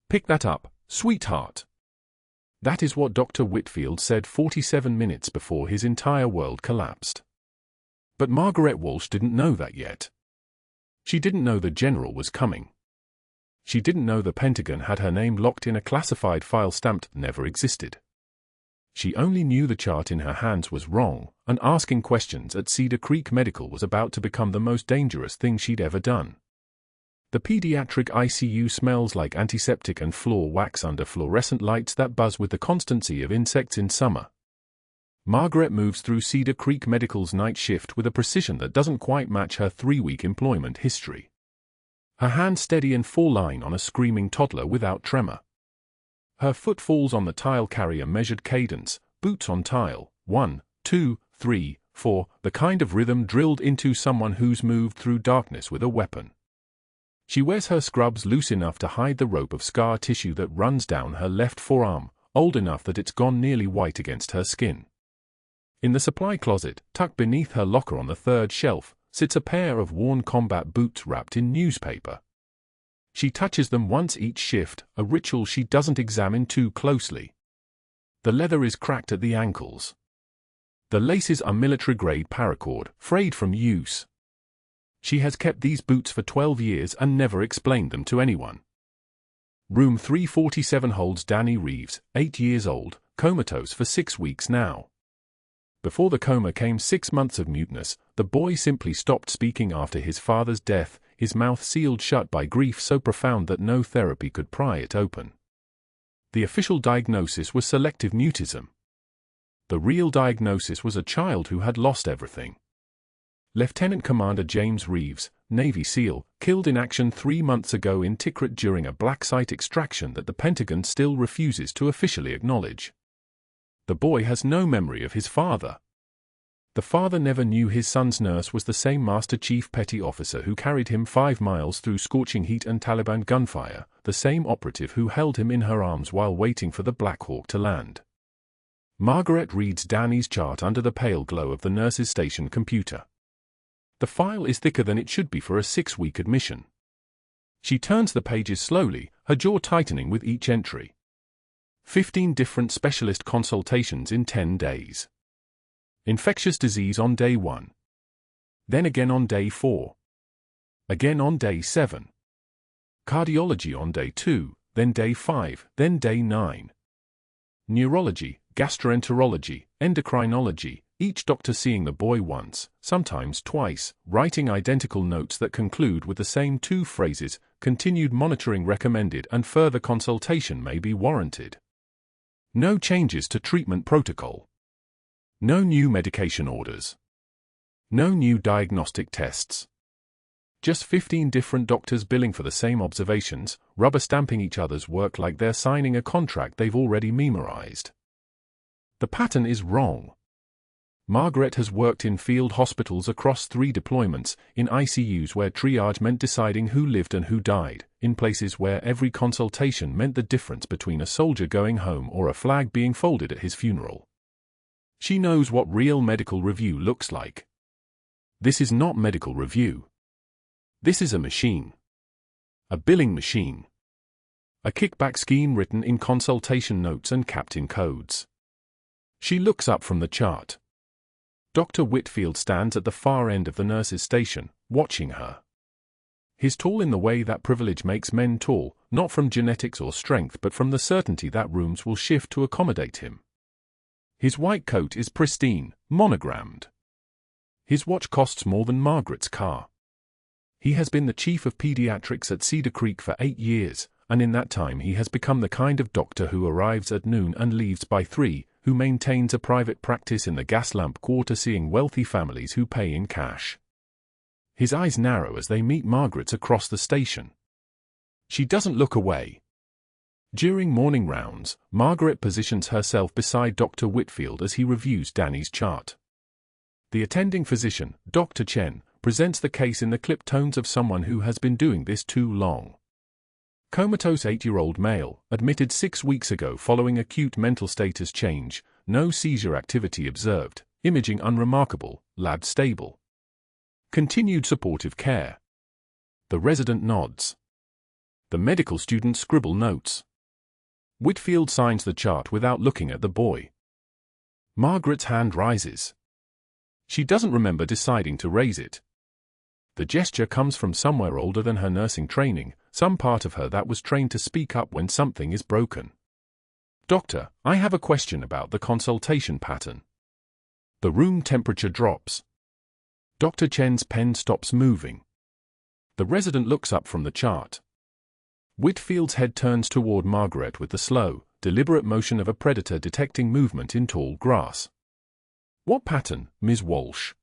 Pick that up, sweetheart." That is what Dr. Whitfield said 47 minutes before his entire world collapsed. But Margaret Walsh didn't know that yet. She didn't know the general was coming. She didn't know the Pentagon had her name locked in a classified file stamped "never existed." She only knew the chart in her hands was wrong, and asking questions at Cedar Creek Medical was about to become the most dangerous thing she'd ever done. The pediatric ICU smells like antiseptic and floor wax under fluorescent lights that buzz with the constancy of insects in summer. Margaret moves through Cedar Creek Medical's night shift with a precision that doesn't quite match her 3-week employment history. Her hand steady and full line on a screaming toddler without tremor. Her foot falls on the tile carrier measured cadence, boots on tile, 1, 2, 3, 4, the kind of rhythm drilled into someone who's moved through darkness with a weapon. She wears her scrubs loose enough to hide the rope of scar tissue that runs down her left forearm, old enough that it's gone nearly white against her skin. In the supply closet, tucked beneath her locker on the 3rd shelf, sits a pair of worn combat boots wrapped in newspaper. She touches them once each shift, a ritual she doesn't examine too closely. The leather is cracked at the ankles. The laces are military-grade paracord, frayed from use. She has kept these boots for 12 years and never explained them to anyone. Room 347 holds Danny Reeves, 8 years old, comatose for 6 weeks now. Before the coma came 6 months of muteness. The boy simply stopped speaking after his father's death, his mouth sealed shut by grief so profound that no therapy could pry it open. The official diagnosis was selective mutism. The real diagnosis was a child who had lost everything. Lieutenant Commander James Reeves, Navy SEAL, killed in action 3 months ago in Tikrit during a black site extraction that the Pentagon still refuses to officially acknowledge. The boy has no memory of his father. The father never knew his son's nurse was the same Master Chief Petty Officer who carried him 5 miles through scorching heat and Taliban gunfire, the same operative who held him in her arms while waiting for the Black Hawk to land. Margaret reads Danny's chart under the pale glow of the nurse's station computer. The file is thicker than it should be for a 6-week admission. She turns the pages slowly, her jaw tightening with each entry. 15 different specialist consultations in 10 days. Infectious disease on day 1. Then again on day 4. Again on day 7. Cardiology on day 2, then day 5, then day 9. Neurology, gastroenterology, endocrinology, each doctor seeing the boy once, sometimes twice, writing identical notes that conclude with the same 2 phrases, continued monitoring recommended and further consultation may be warranted. No changes to treatment protocol. No new medication orders. No new diagnostic tests. Just 15 different doctors billing for the same observations, rubber stamping each other's work like they're signing a contract they've already memorized. The pattern is wrong. Margaret has worked in field hospitals across 3 deployments, in ICUs where triage meant deciding who lived and who died, in places where every consultation meant the difference between a soldier going home or a flag being folded at his funeral. She knows what real medical review looks like. This is not medical review. This is a machine. A billing machine. A kickback scheme written in consultation notes and capped in codes. She looks up from the chart. Dr. Whitfield stands at the far end of the nurse's station, watching her. He's tall in the way that privilege makes men tall, not from genetics or strength but from the certainty that rooms will shift to accommodate him. His white coat is pristine, monogrammed. His watch costs more than Margaret's car. He has been the chief of pediatrics at Cedar Creek for 8 years, and in that time he has become the kind of doctor who arrives at noon and leaves by 3, who maintains a private practice in the Gaslamp Quarter seeing wealthy families who pay in cash. His eyes narrow as they meet Margaret's across the station. She doesn't look away. During morning rounds, Margaret positions herself beside Dr. Whitfield as he reviews Danny's chart. The attending physician, Dr. Chen, presents the case in the clipped tones of someone who has been doing this too long. Comatose 8-year-old male, admitted 6 weeks ago following acute mental status change, no seizure activity observed, imaging unremarkable, lab stable. Continued supportive care. The resident nods. The medical students scribble notes. Whitfield signs the chart without looking at the boy. Margaret's hand rises. She doesn't remember deciding to raise it. The gesture comes from somewhere older than her nursing training, some part of her that was trained to speak up when something is broken. "Doctor, I have a question about the consultation pattern." The room temperature drops. Dr. Chen's pen stops moving. The resident looks up from the chart. Whitfield's head turns toward Margaret with the slow, deliberate motion of a predator detecting movement in tall grass. "What pattern, Ms. Walsh?"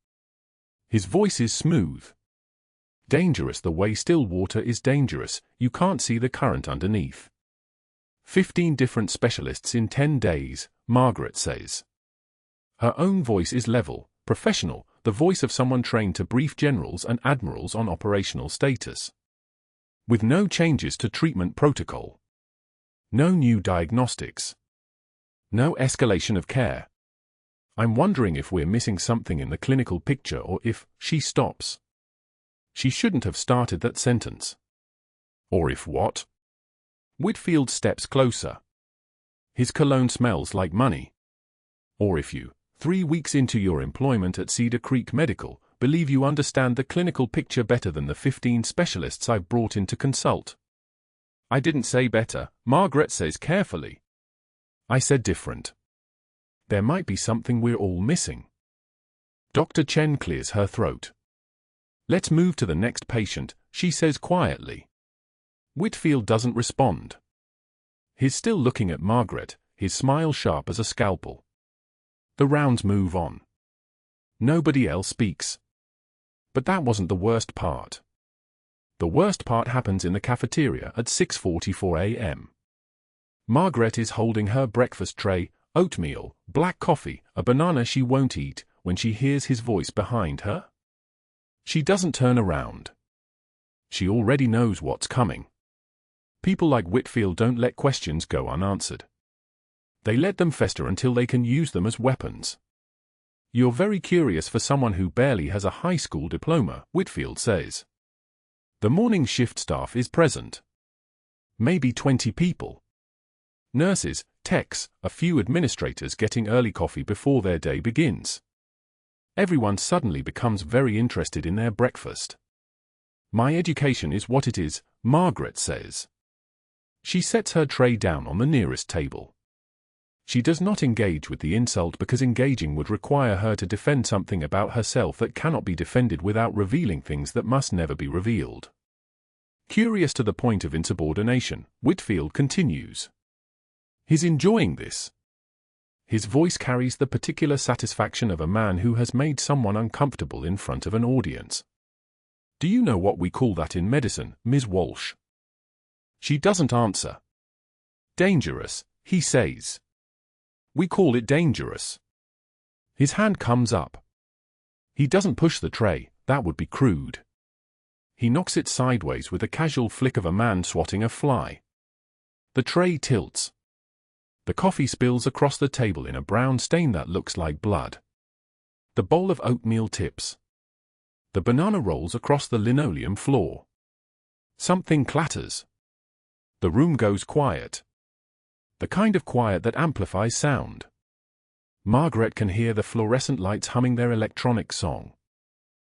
His voice is smooth. "Dangerous the way still water is dangerous, you can't see the current underneath." 15 different specialists in 10 days, Margaret says. Her own voice is level, professional, the voice of someone trained to brief generals and admirals on operational status. With no changes to treatment protocol. No new diagnostics. No escalation of care. "I'm wondering if we're missing something in the clinical picture or if," she stops. She shouldn't have started that sentence. "Or if what?" Whitfield steps closer. His cologne smells like money. "Or if you, 3 weeks into your employment at Cedar Creek Medical, believe you understand the clinical picture better than the 15 specialists I've brought in to consult." "I didn't say better," Margaret says carefully. "I said different. There might be something we're all missing." Dr. Chen clears her throat. "Let's move to the next patient," she says quietly. Whitfield doesn't respond. He's still looking at Margaret, his smile sharp as a scalpel. The rounds move on. Nobody else speaks. But that wasn't the worst part. The worst part happens in the cafeteria at 6:44 a.m. Margaret is holding her breakfast tray, oatmeal, black coffee, a banana she won't eat, when she hears his voice behind her. She doesn't turn around. She already knows what's coming. People like Whitfield don't let questions go unanswered. They let them fester until they can use them as weapons. "You're very curious for someone who barely has a high school diploma," Whitfield says. The morning shift staff is present. Maybe 20 people. Nurses, techs, a few administrators getting early coffee before their day begins. Everyone suddenly becomes very interested in their breakfast. "My education is what it is," Margaret says. She sets her tray down on the nearest table. She does not engage with the insult because engaging would require her to defend something about herself that cannot be defended without revealing things that must never be revealed. Curious to the point of insubordination, Whitfield continues. He's enjoying this. His voice carries the particular satisfaction of a man who has made someone uncomfortable in front of an audience. "Do you know what we call that in medicine, Ms. Walsh?" She doesn't answer. "Dangerous," he says. "We call it dangerous." His hand comes up. He doesn't push the tray, that would be crude. He knocks it sideways with a casual flick of a man swatting a fly. The tray tilts. The coffee spills across the table in a brown stain that looks like blood. The bowl of oatmeal tips. The banana rolls across the linoleum floor. Something clatters. The room goes quiet. The kind of quiet that amplifies sound. Margaret can hear the fluorescent lights humming their electronic song.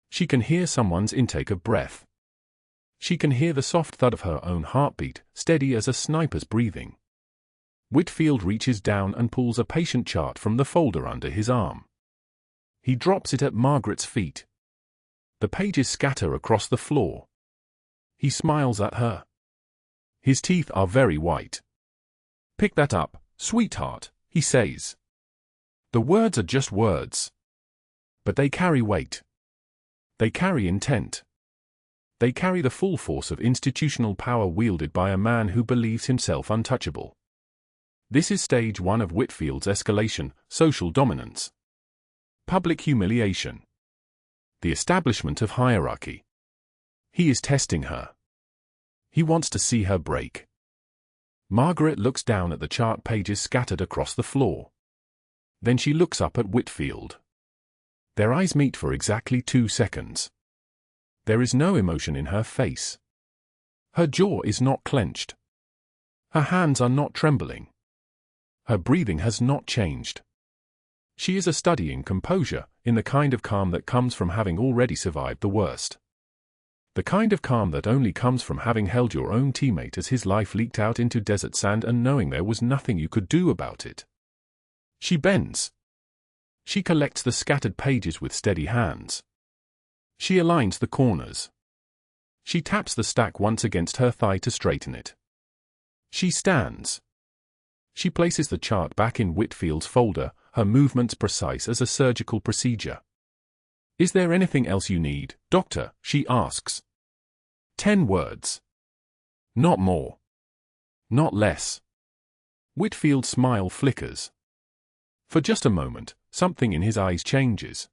She can hear someone's intake of breath. She can hear the soft thud of her own heartbeat, steady as a sniper's breathing. Whitfield reaches down and pulls a patient chart from the folder under his arm. He drops it at Margaret's feet. The pages scatter across the floor. He smiles at her. His teeth are very white. "Pick that up, sweetheart," he says. The words are just words. But they carry weight. They carry intent. They carry the full force of institutional power wielded by a man who believes himself untouchable. This is stage 1 of Whitfield's escalation, social dominance. Public humiliation. The establishment of hierarchy. He is testing her. He wants to see her break. Margaret looks down at the chart pages scattered across the floor. Then she looks up at Whitfield. Their eyes meet for exactly 2 seconds. There is no emotion in her face. Her jaw is not clenched. Her hands are not trembling. Her breathing has not changed. She is studying composure, in the kind of calm that comes from having already survived the worst. The kind of calm that only comes from having held your own teammate as his life leaked out into desert sand and knowing there was nothing you could do about it. She bends. She collects the scattered pages with steady hands. She aligns the corners. She taps the stack once against her thigh to straighten it. She stands. She places the chart back in Whitfield's folder, her movements precise as a surgical procedure. "Is there anything else you need, doctor?" she asks. 10 words. Not more. Not less. Whitfield's smile flickers. For just a moment, something in his eyes changes.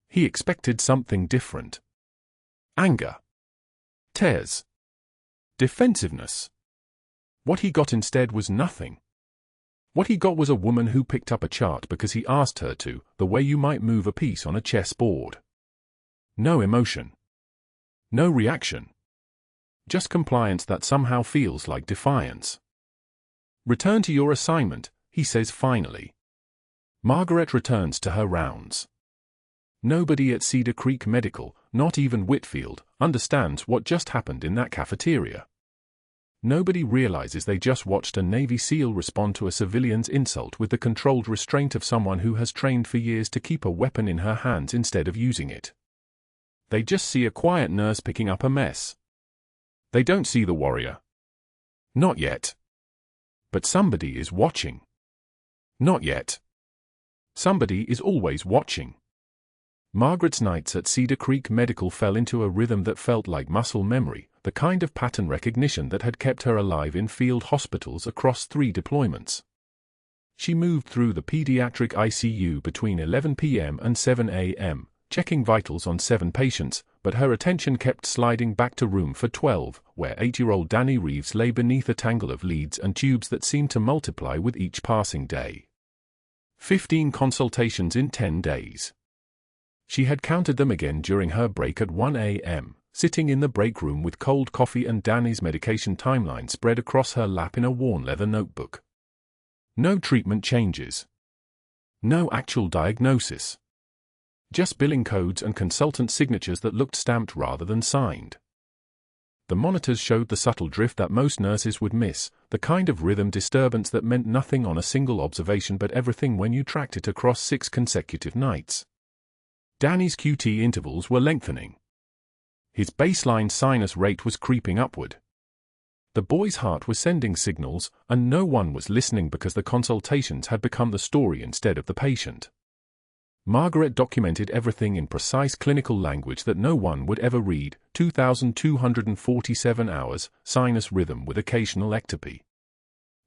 He expected something different. Anger. Tears. Defensiveness. What he got instead was nothing. What he got was a woman who picked up a chart because he asked her to, the way you might move a piece on a chessboard. No emotion. No reaction. Just compliance that somehow feels like defiance. "Return to your assignment," he says finally. Margaret returns to her rounds. Nobody at Cedar Creek Medical, not even Whitfield, understands what just happened in that cafeteria. Nobody realizes they just watched a Navy SEAL respond to a civilian's insult with the controlled restraint of someone who has trained for years to keep a weapon in her hands instead of using it. They just see a quiet nurse picking up a mess. They don't see the warrior. Not yet. But somebody is watching. Not yet. Somebody is always watching. Margaret's nights at Cedar Creek Medical fell into a rhythm that felt like muscle memory, the kind of pattern recognition that had kept her alive in field hospitals across 3 deployments. She moved through the pediatric ICU between 11 p.m. and 7 a.m., checking vitals on 7 patients, but her attention kept sliding back to room for 12, where 8-year-old Danny Reeves lay beneath a tangle of leads and tubes that seemed to multiply with each passing day. 15 consultations in 10 days. She had counted them again during her break at 1 a.m., sitting in the break room with cold coffee and Danny's medication timeline spread across her lap in a worn leather notebook. No treatment changes. No actual diagnosis. Just billing codes and consultant signatures that looked stamped rather than signed. The monitors showed the subtle drift that most nurses would miss, the kind of rhythm disturbance that meant nothing on a single observation but everything when you tracked it across 6 consecutive nights. Danny's QT intervals were lengthening. His baseline sinus rate was creeping upward. The boy's heart was sending signals, and no one was listening because the consultations had become the story instead of the patient. Margaret documented everything in precise clinical language that no one would ever read: 2,247 hours, sinus rhythm with occasional ectopy.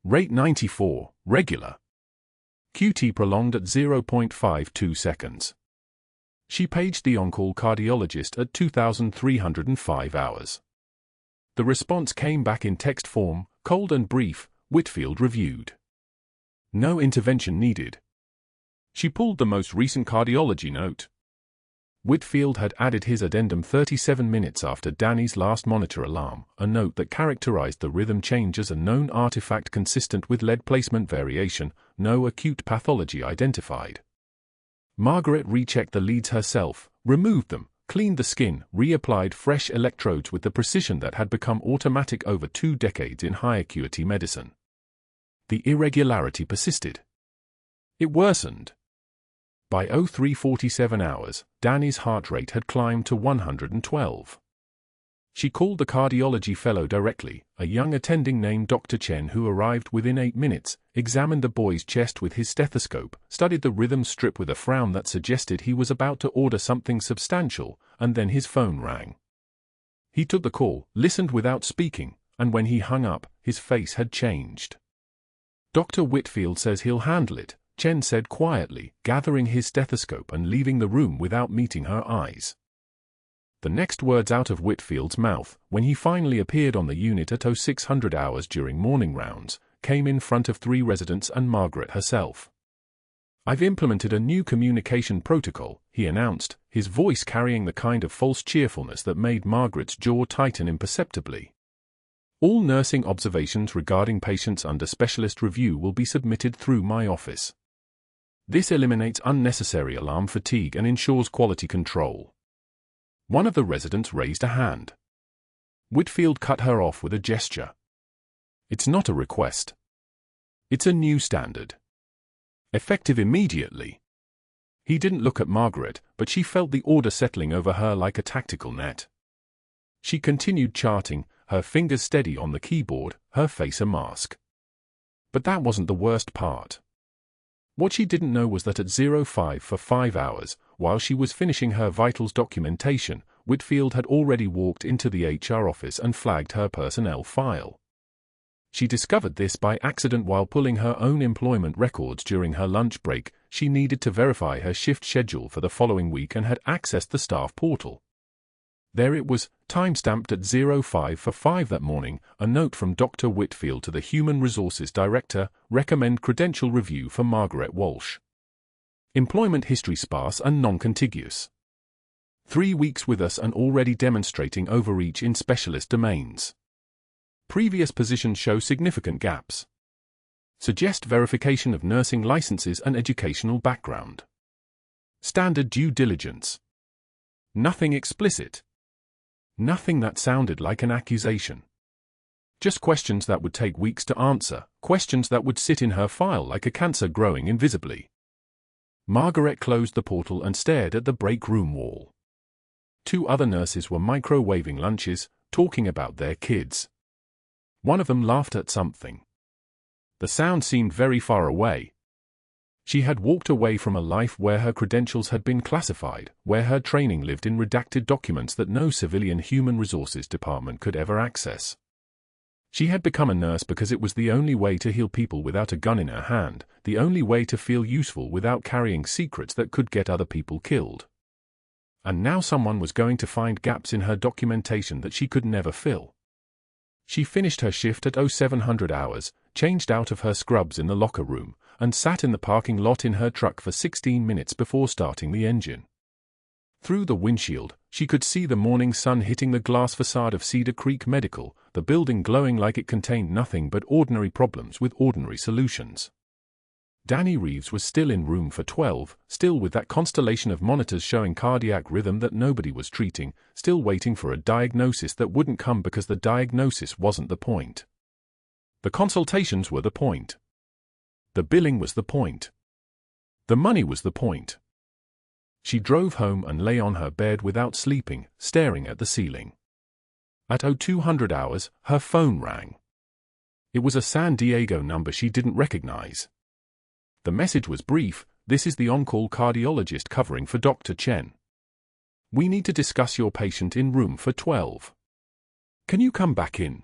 Rate 94, regular. QT prolonged at 0.52 seconds. She paged the on-call cardiologist at 2,305 hours. The response came back in text form, cold and brief. Whitfield reviewed. No intervention needed. She pulled the most recent cardiology note. Whitfield had added his addendum 37 minutes after Danny's last monitor alarm, a note that characterized the rhythm change as a known artifact consistent with lead placement variation, no acute pathology identified. Margaret rechecked the leads herself, removed them, cleaned the skin, reapplied fresh electrodes with the precision that had become automatic over 2 decades in high-acuity medicine. The irregularity persisted. It worsened. By 03:47 hours, Danny's heart rate had climbed to 112. She called the cardiology fellow directly, a young attending named Dr. Chen who arrived within 8 minutes, examined the boy's chest with his stethoscope, studied the rhythm strip with a frown that suggested he was about to order something substantial, and then his phone rang. He took the call, listened without speaking, and when he hung up, his face had changed. "Dr. Whitfield says he'll handle it," Chen said quietly, gathering his stethoscope and leaving the room without meeting her eyes. The next words out of Whitfield's mouth, when he finally appeared on the unit at 0600 hours during morning rounds, came in front of 3 residents and Margaret herself. "I've implemented a new communication protocol," he announced, his voice carrying the kind of false cheerfulness that made Margaret's jaw tighten imperceptibly. All nursing observations regarding patients under specialist review will be submitted through my office. This eliminates unnecessary alarm fatigue and ensures quality control. One of the residents raised a hand. Whitfield cut her off with a gesture. It's not a request. It's a new standard. Effective immediately. He didn't look at Margaret, but she felt the order settling over her like a tactical net. She continued charting, her fingers steady on the keyboard, her face a mask. But that wasn't the worst part. What she didn't know was that at 05 for 5 hours, while she was finishing her vitals documentation, Whitfield had already walked into the HR office and flagged her personnel file. She discovered this by accident while pulling her own employment records during her lunch break. She needed to verify her shift schedule for the following week and had accessed the staff portal. There it was, time-stamped at 05 for 5 that morning, a note from Dr. Whitfield to the Human Resources Director, recommend credential review for Margaret Walsh. Employment history sparse and non-contiguous. 3 weeks with us and already demonstrating overreach in specialist domains. Previous positions show significant gaps. Suggest verification of nursing licenses and educational background. Standard due diligence. Nothing explicit. Nothing that sounded like an accusation. Just questions that would take weeks to answer, questions that would sit in her file like a cancer growing invisibly. Margaret closed the portal and stared at the break room wall. 2 other nurses were microwaving lunches, talking about their kids. One of them laughed at something. The sound seemed very far away. She had walked away from a life where her credentials had been classified, where her training lived in redacted documents that no civilian human resources department could ever access. She had become a nurse because it was the only way to heal people without a gun in her hand, the only way to feel useful without carrying secrets that could get other people killed. And now someone was going to find gaps in her documentation that she could never fill. She finished her shift at 0700 hours, changed out of her scrubs in the locker room, and sat in the parking lot in her truck for 16 minutes before starting the engine. Through the windshield, she could see the morning sun hitting the glass facade of Cedar Creek Medical, the building glowing like it contained nothing but ordinary problems with ordinary solutions. Danny Reeves was still in room for 12, still with that constellation of monitors showing cardiac rhythm that nobody was treating, still waiting for a diagnosis that wouldn't come because the diagnosis wasn't the point. The consultations were the point. The billing was the point. The money was the point. She drove home and lay on her bed without sleeping, staring at the ceiling. At 0200 hours, her phone rang. It was a San Diego number she didn't recognize. The message was brief: this is the on-call cardiologist covering for Dr. Chen. We need to discuss your patient in room for 12. Can you come back in?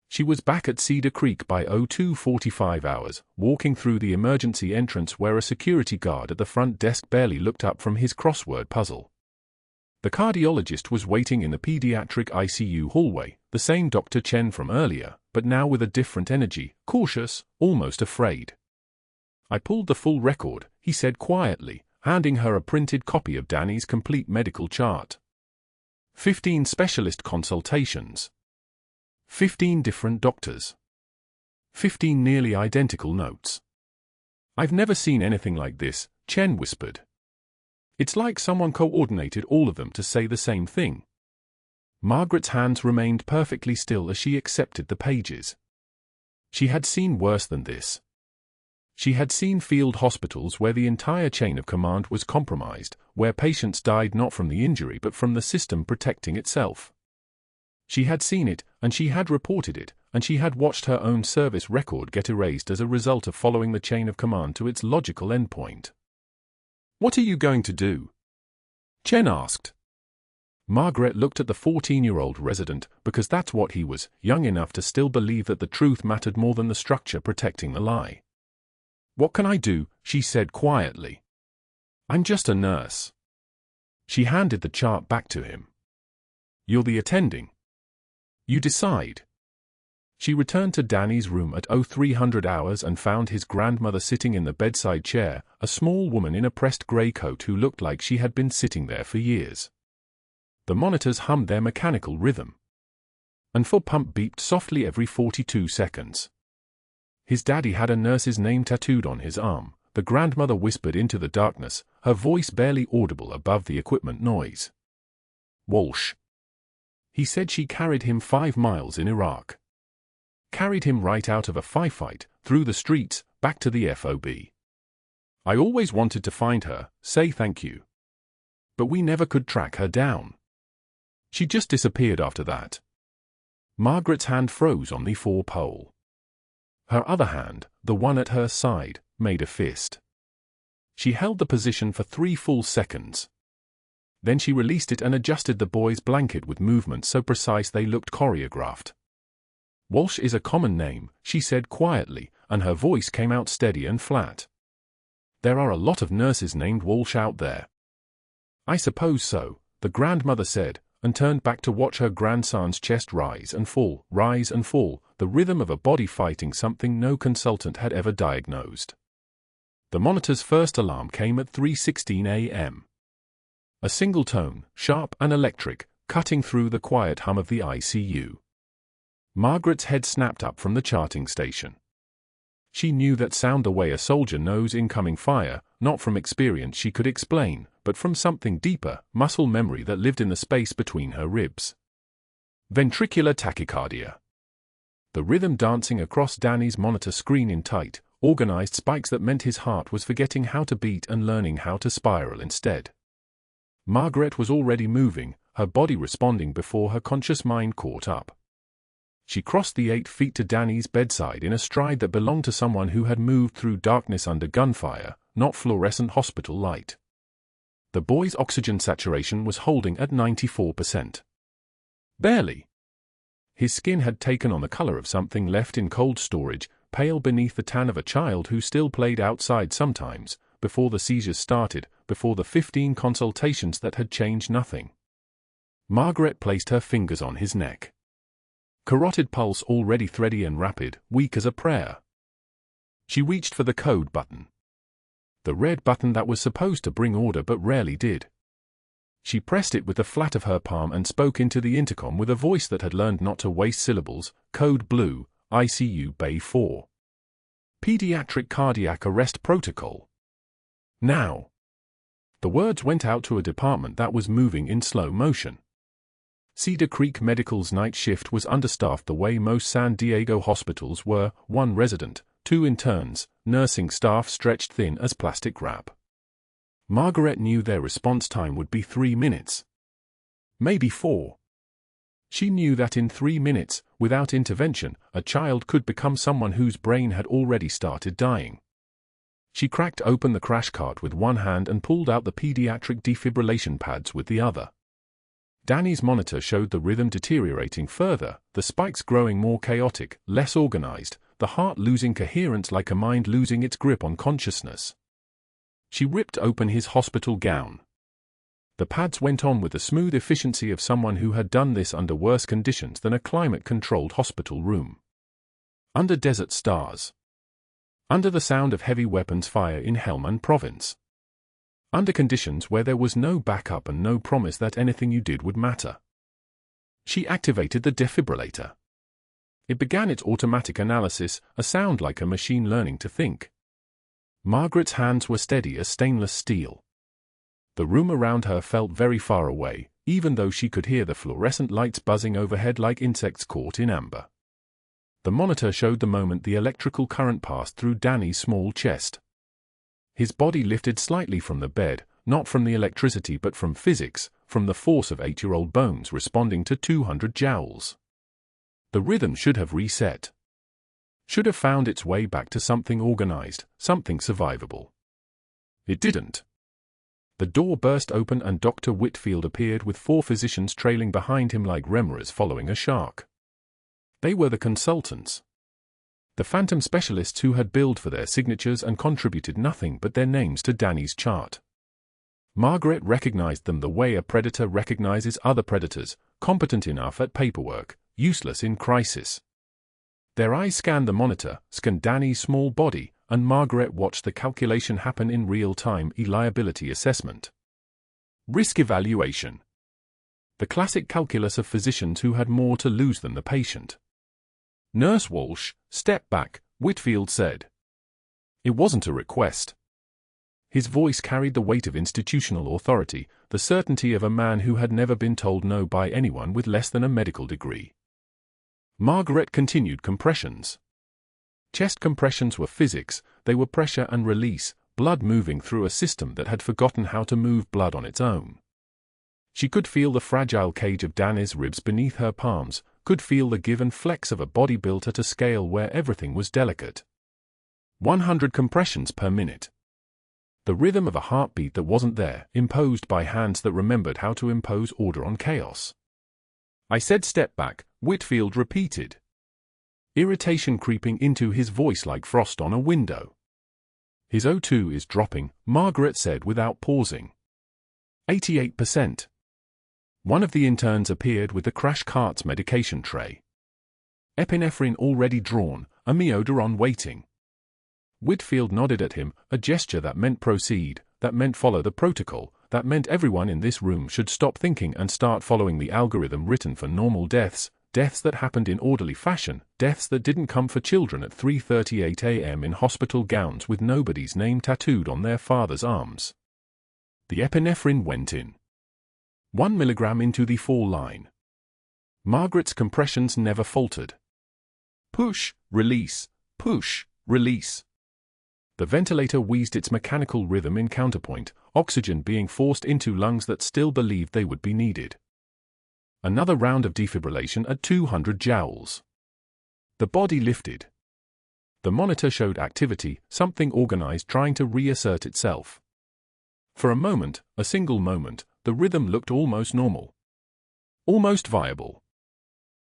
She was back at Cedar Creek by 0245 hours, walking through the emergency entrance where a security guard at the front desk barely looked up from his crossword puzzle. The cardiologist was waiting in the pediatric ICU hallway, the same Dr. Chen from earlier, but now with a different energy, cautious, almost afraid. I pulled the full record, he said quietly, handing her a printed copy of Danny's complete medical chart. 15 specialist consultations. 15 different doctors. 15 nearly identical notes. I've never seen anything like this, Chen whispered. It's like someone coordinated all of them to say the same thing. Margaret's hands remained perfectly still as she accepted the pages. She had seen worse than this. She had seen field hospitals where the entire chain of command was compromised, where patients died not from the injury but from the system protecting itself. She had seen it, and she had reported it, and she had watched her own service record get erased as a result of following the chain of command to its logical endpoint. "What are you going to do?" Chen asked. Margaret looked at the 14-year-old resident, because that's what he was, young enough to still believe that the truth mattered more than the structure protecting the lie. "What can I do?" she said quietly. "I'm just a nurse." She handed the chart back to him. "You're the attending. You decide." She returned to Danny's room at 0300 hours and found his grandmother sitting in the bedside chair, a small woman in a pressed grey coat who looked like she had been sitting there for years. The monitors hummed their mechanical rhythm. and for pump beeped softly every 42 seconds. His daddy had a nurse's name tattooed on his arm. The grandmother whispered into the darkness, her voice barely audible above the equipment noise. Walsh. He said she carried him 5 miles in Iraq. Carried him right out of a firefight, through the streets, back to the FOB. I always wanted to find her, say thank you. But we never could track her down. She just disappeared after that. Margaret's hand froze on the 4-pole. Her other hand, the one at her side, made a fist. She held the position for 3 full seconds. Then she released it and adjusted the boy's blanket with movements so precise they looked choreographed. Walsh is a common name, she said quietly, and her voice came out steady and flat. There are a lot of nurses named Walsh out there. I suppose so, the grandmother said, and turned back to watch her grandson's chest rise and fall, the rhythm of a body fighting something no consultant had ever diagnosed. The monitor's first alarm came at 3:16 a.m. A single tone, sharp and electric, cutting through the quiet hum of the ICU. Margaret's head snapped up from the charting station. She knew that sound the way a soldier knows incoming fire, not from experience she could explain, but from something deeper, muscle memory that lived in the space between her ribs. Ventricular tachycardia. The rhythm dancing across Danny's monitor screen in tight, organized spikes that meant his heart was forgetting how to beat and learning how to spiral instead. Margaret was already moving, her body responding before her conscious mind caught up. She crossed the 8 feet to Danny's bedside in a stride that belonged to someone who had moved through darkness under gunfire, not fluorescent hospital light. The boy's oxygen saturation was holding at 94%. Barely. His skin had taken on the color of something left in cold storage, pale beneath the tan of a child who still played outside sometimes, before the seizures started, before the 15 consultations that had changed nothing. Margaret placed her fingers on his neck. Carotid pulse already thready and rapid, weak as a prayer. She reached for the code button. The red button that was supposed to bring order but rarely did. She pressed it with the flat of her palm and spoke into the intercom with a voice that had learned not to waste syllables. Code blue, ICU Bay 4. Pediatric cardiac arrest protocol. Now. The words went out to a department that was moving in slow motion. Cedar Creek Medical's night shift was understaffed the way most San Diego hospitals were, 1 resident, 2 interns, nursing staff stretched thin as plastic wrap. Margaret knew their response time would be 3 minutes. Maybe 4. She knew that in 3 minutes, without intervention, a child could become someone whose brain had already started dying. She cracked open the crash cart with one hand and pulled out the pediatric defibrillation pads with the other. Danny's monitor showed the rhythm deteriorating further, the spikes growing more chaotic, less organized, the heart losing coherence like a mind losing its grip on consciousness. She ripped open his hospital gown. The pads went on with the smooth efficiency of someone who had done this under worse conditions than a climate-controlled hospital room. Under desert stars. Under the sound of heavy weapons fire in Helmand Province. Under conditions where there was no backup and no promise that anything you did would matter. She activated the defibrillator. It began its automatic analysis, a sound like a machine learning to think. Margaret's hands were steady as stainless steel. The room around her felt very far away, even though she could hear the fluorescent lights buzzing overhead like insects caught in amber. The monitor showed the moment the electrical current passed through Danny's small chest. His body lifted slightly from the bed, not from the electricity but from physics, from the force of 8-year-old bones responding to 200 joules. The rhythm should have reset. Should have found its way back to something organized, something survivable. It didn't. The door burst open and Dr. Whitfield appeared with 4 physicians trailing behind him like remoras following a shark. They were the consultants. The phantom specialists who had billed for their signatures and contributed nothing but their names to Danny's chart. Margaret recognized them the way a predator recognizes other predators, competent enough at paperwork, useless in crisis. Their eyes scanned the monitor, scanned Danny's small body, and Margaret watched the calculation happen in real time. Liability assessment. Risk evaluation. The classic calculus of physicians who had more to lose than the patient. Nurse Walsh, step back, Whitfield said. It wasn't a request. His voice carried the weight of institutional authority, the certainty of a man who had never been told no by anyone with less than a medical degree. Margaret continued compressions. Chest compressions were physics, they were pressure and release, blood moving through a system that had forgotten how to move blood on its own. She could feel the fragile cage of Danny's ribs beneath her palms, could feel the give and flex of a body built at a scale where everything was delicate. 100 compressions per minute. The rhythm of a heartbeat that wasn't there, imposed by hands that remembered how to impose order on chaos. I said step back, Whitfield repeated. Irritation creeping into his voice like frost on a window. His O2 is dropping, Margaret said without pausing. 88%. One of the interns appeared with the crash cart's medication tray. Epinephrine already drawn, amiodarone waiting. Whitfield nodded at him, a gesture that meant proceed, that meant follow the protocol, that meant everyone in this room should stop thinking and start following the algorithm written for normal deaths, deaths that happened in orderly fashion, deaths that didn't come for children at 3:38 a.m. in hospital gowns with nobody's name tattooed on their father's arms. The epinephrine went in. 1 milligram into the fall line. Margaret's compressions never faltered. Push, release, push, release. The ventilator wheezed its mechanical rhythm in counterpoint, oxygen being forced into lungs that still believed they would be needed. Another round of defibrillation at 200 joules. The body lifted. The monitor showed activity, something organized trying to reassert itself. For a moment, a single moment, the rhythm looked almost normal. Almost viable.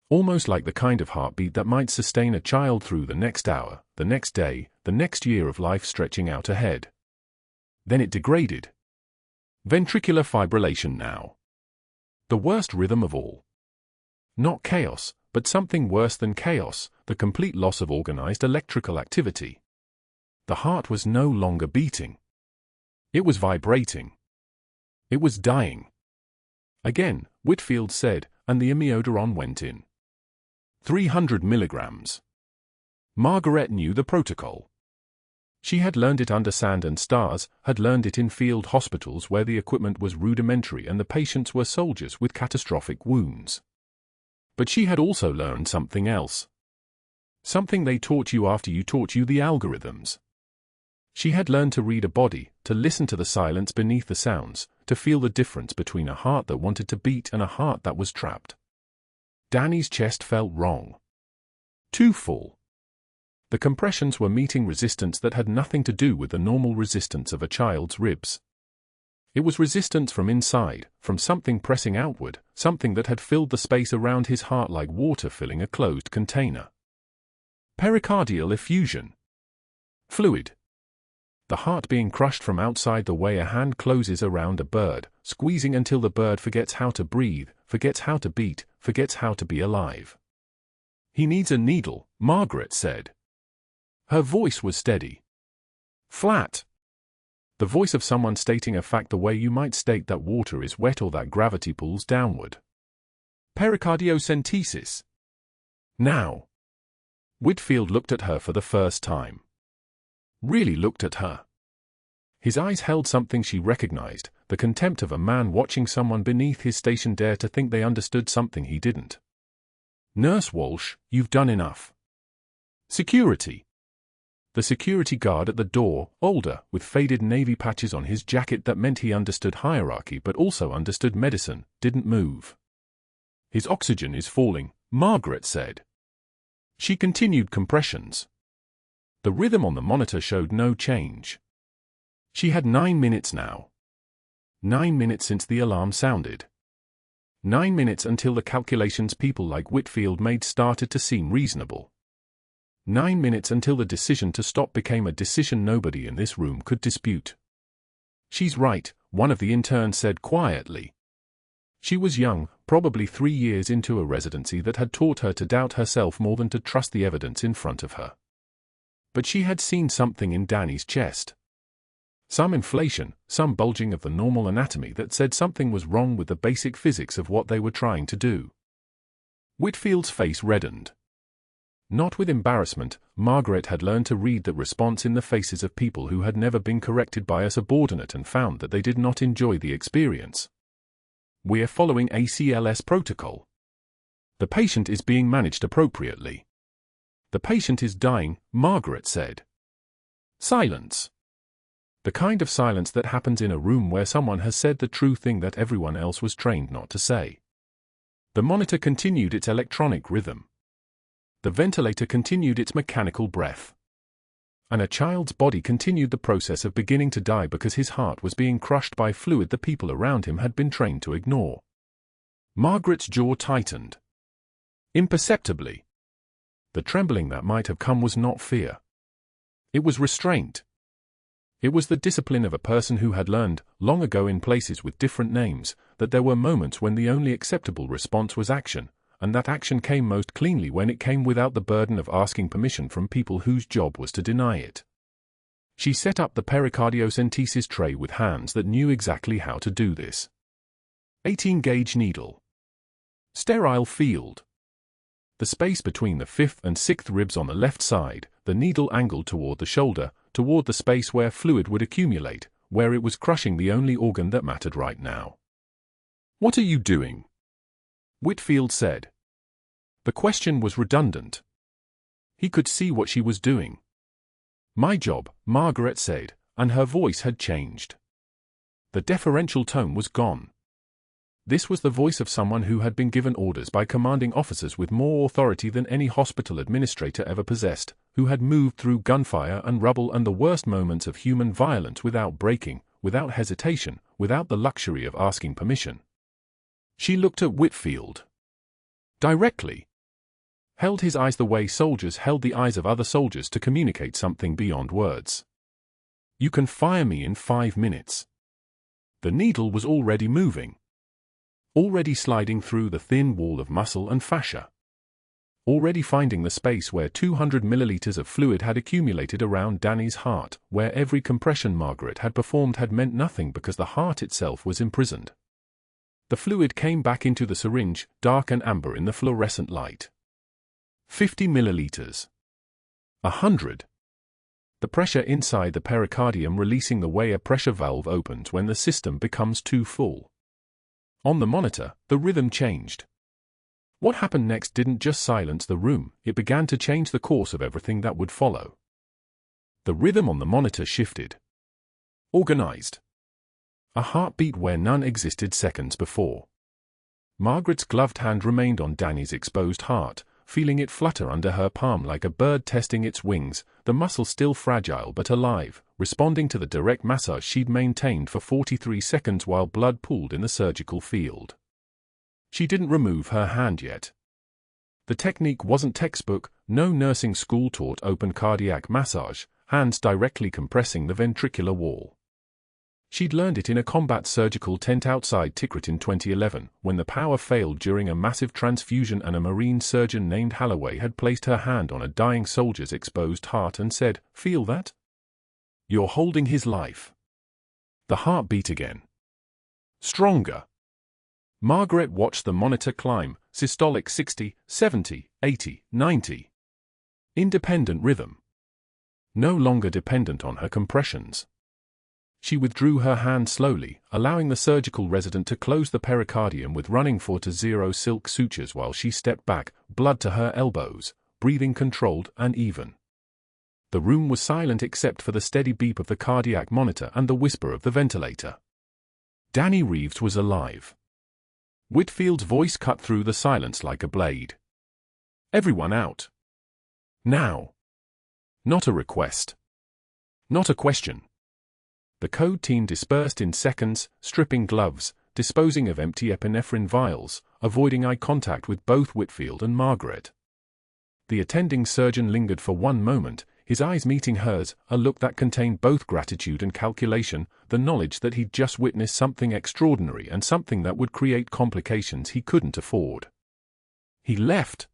Almost like the kind of heartbeat that might sustain a child through the next hour, the next day, the next year of life stretching out ahead. Then it degraded. Ventricular fibrillation now. The worst rhythm of all. Not chaos, but something worse than chaos, the complete loss of organized electrical activity. The heart was no longer beating. It was vibrating. It was dying. Again, Whitfield said, and the amiodarone went in. 300 milligrams. Margaret knew the protocol. She had learned it under sand and stars, had learned it in field hospitals where the equipment was rudimentary and the patients were soldiers with catastrophic wounds. But she had also learned something else. Something they taught you after you taught you the algorithms. She had learned to read a body, to listen to the silence beneath the sounds, to feel the difference between a heart that wanted to beat and a heart that was trapped. Danny's chest felt wrong. Too full. The compressions were meeting resistance that had nothing to do with the normal resistance of a child's ribs. It was resistance from inside, from something pressing outward, something that had filled the space around his heart like water filling a closed container. Pericardial effusion. Fluid. The heart being crushed from outside the way a hand closes around a bird, squeezing until the bird forgets how to breathe, forgets how to beat, forgets how to be alive. He needs a needle, Margaret said. Her voice was steady. Flat. The voice of someone stating a fact the way you might state that water is wet or that gravity pulls downward. Pericardiocentesis. Now. Whitfield looked at her for the first time. Really looked at her. His eyes held something she recognized, the contempt of a man watching someone beneath his station dare to think they understood something he didn't. Nurse Walsh, you've done enough. Security. The security guard at the door, older, with faded navy patches on his jacket that meant he understood hierarchy but also understood medicine, didn't move. His oxygen is falling, Margaret said. She continued compressions. The rhythm on the monitor showed no change. She had 9 minutes now. 9 minutes since the alarm sounded. 9 minutes until the calculations people like Whitfield made started to seem reasonable. 9 minutes until the decision to stop became a decision nobody in this room could dispute. She's right, one of the interns said quietly. She was young, probably 3 years into a residency that had taught her to doubt herself more than to trust the evidence in front of her. But she had seen something in Danny's chest. Some inflation, some bulging of the normal anatomy that said something was wrong with the basic physics of what they were trying to do. Whitfield's face reddened. Not with embarrassment, Margaret had learned to read the response in the faces of people who had never been corrected by a subordinate and found that they did not enjoy the experience. "We're following ACLS protocol. The patient is being managed appropriately." "The patient is dying," Margaret said. Silence. The kind of silence that happens in a room where someone has said the true thing that everyone else was trained not to say. The monitor continued its electronic rhythm. The ventilator continued its mechanical breath. And a child's body continued the process of beginning to die because his heart was being crushed by fluid the people around him had been trained to ignore. Margaret's jaw tightened. Imperceptibly. The trembling that might have come was not fear. It was restraint. It was the discipline of a person who had learned, long ago in places with different names, that there were moments when the only acceptable response was action, and that action came most cleanly when it came without the burden of asking permission from people whose job was to deny it. She set up the pericardiocentesis tray with hands that knew exactly how to do this. 18-gauge needle. Sterile field. The space between the 5th and 6th ribs on the left side, the needle angled toward the shoulder, toward the space where fluid would accumulate, where it was crushing the only organ that mattered right now. "What are you doing?" Whitfield said. The question was redundant. He could see what she was doing. "My job," Margaret said, and her voice had changed. The deferential tone was gone. This was the voice of someone who had been given orders by commanding officers with more authority than any hospital administrator ever possessed, who had moved through gunfire and rubble and the worst moments of human violence without breaking, without hesitation, without the luxury of asking permission. She looked at Whitfield. Directly. Held his eyes the way soldiers held the eyes of other soldiers to communicate something beyond words. "You can fire me in 5 minutes." The needle was already moving. Already sliding through the thin wall of muscle and fascia. Already finding the space where 200 milliliters of fluid had accumulated around Danny's heart, where every compression Margaret had performed had meant nothing because the heart itself was imprisoned. The fluid came back into the syringe, dark and amber in the fluorescent light. 50 milliliters. 100. The pressure inside the pericardium releasing the way a pressure valve opens when the system becomes too full. On the monitor, the rhythm changed. What happened next didn't just silence the room, it began to change the course of everything that would follow. The rhythm on the monitor shifted. Organized. A heartbeat where none existed seconds before. Margaret's gloved hand remained on Danny's exposed heart, feeling it flutter under her palm like a bird testing its wings, the muscle still fragile but alive, responding to the direct massage she'd maintained for 43 seconds while blood pooled in the surgical field. She didn't remove her hand yet. The technique wasn't textbook, no nursing school taught open cardiac massage, hands directly compressing the ventricular wall. She'd learned it in a combat surgical tent outside Tikrit in 2011, when the power failed during a massive transfusion and a Marine surgeon named Holloway had placed her hand on a dying soldier's exposed heart and said, "Feel that? You're holding his life." The heart beat again. Stronger. Margaret watched the monitor climb, systolic 60, 70, 80, 90. Independent rhythm. No longer dependent on her compressions. She withdrew her hand slowly, allowing the surgical resident to close the pericardium with running 4-0 silk sutures while she stepped back, blood to her elbows, breathing controlled and even. The room was silent except for the steady beep of the cardiac monitor and the whisper of the ventilator. Danny Reeves was alive. Whitfield's voice cut through the silence like a blade. "Everyone out. Now." Not a request. Not a question. The code team dispersed in seconds, stripping gloves, disposing of empty epinephrine vials, avoiding eye contact with both Whitfield and Margaret. The attending surgeon lingered for one moment, his eyes meeting hers, a look that contained both gratitude and calculation, the knowledge that he'd just witnessed something extraordinary and something that would create complications he couldn't afford. He left.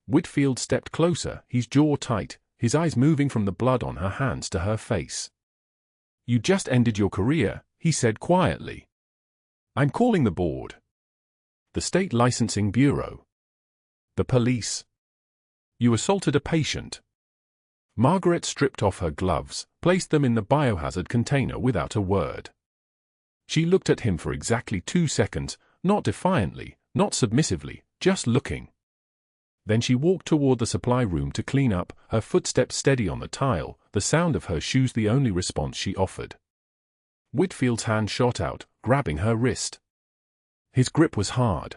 Whitfield stepped closer, his jaw tight, his eyes moving from the blood on her hands to her face. You just ended your career, he said quietly. I'm calling the board. The State Licensing Bureau. The police. You assaulted a patient. Margaret stripped off her gloves, placed them in the biohazard container without a word. She looked at him for exactly 2 seconds, not defiantly, not submissively, just looking. Then she walked toward the supply room to clean up, her footsteps steady on the tile, the sound of her shoes the only response she offered. Whitfield's hand shot out, grabbing her wrist. His grip was hard.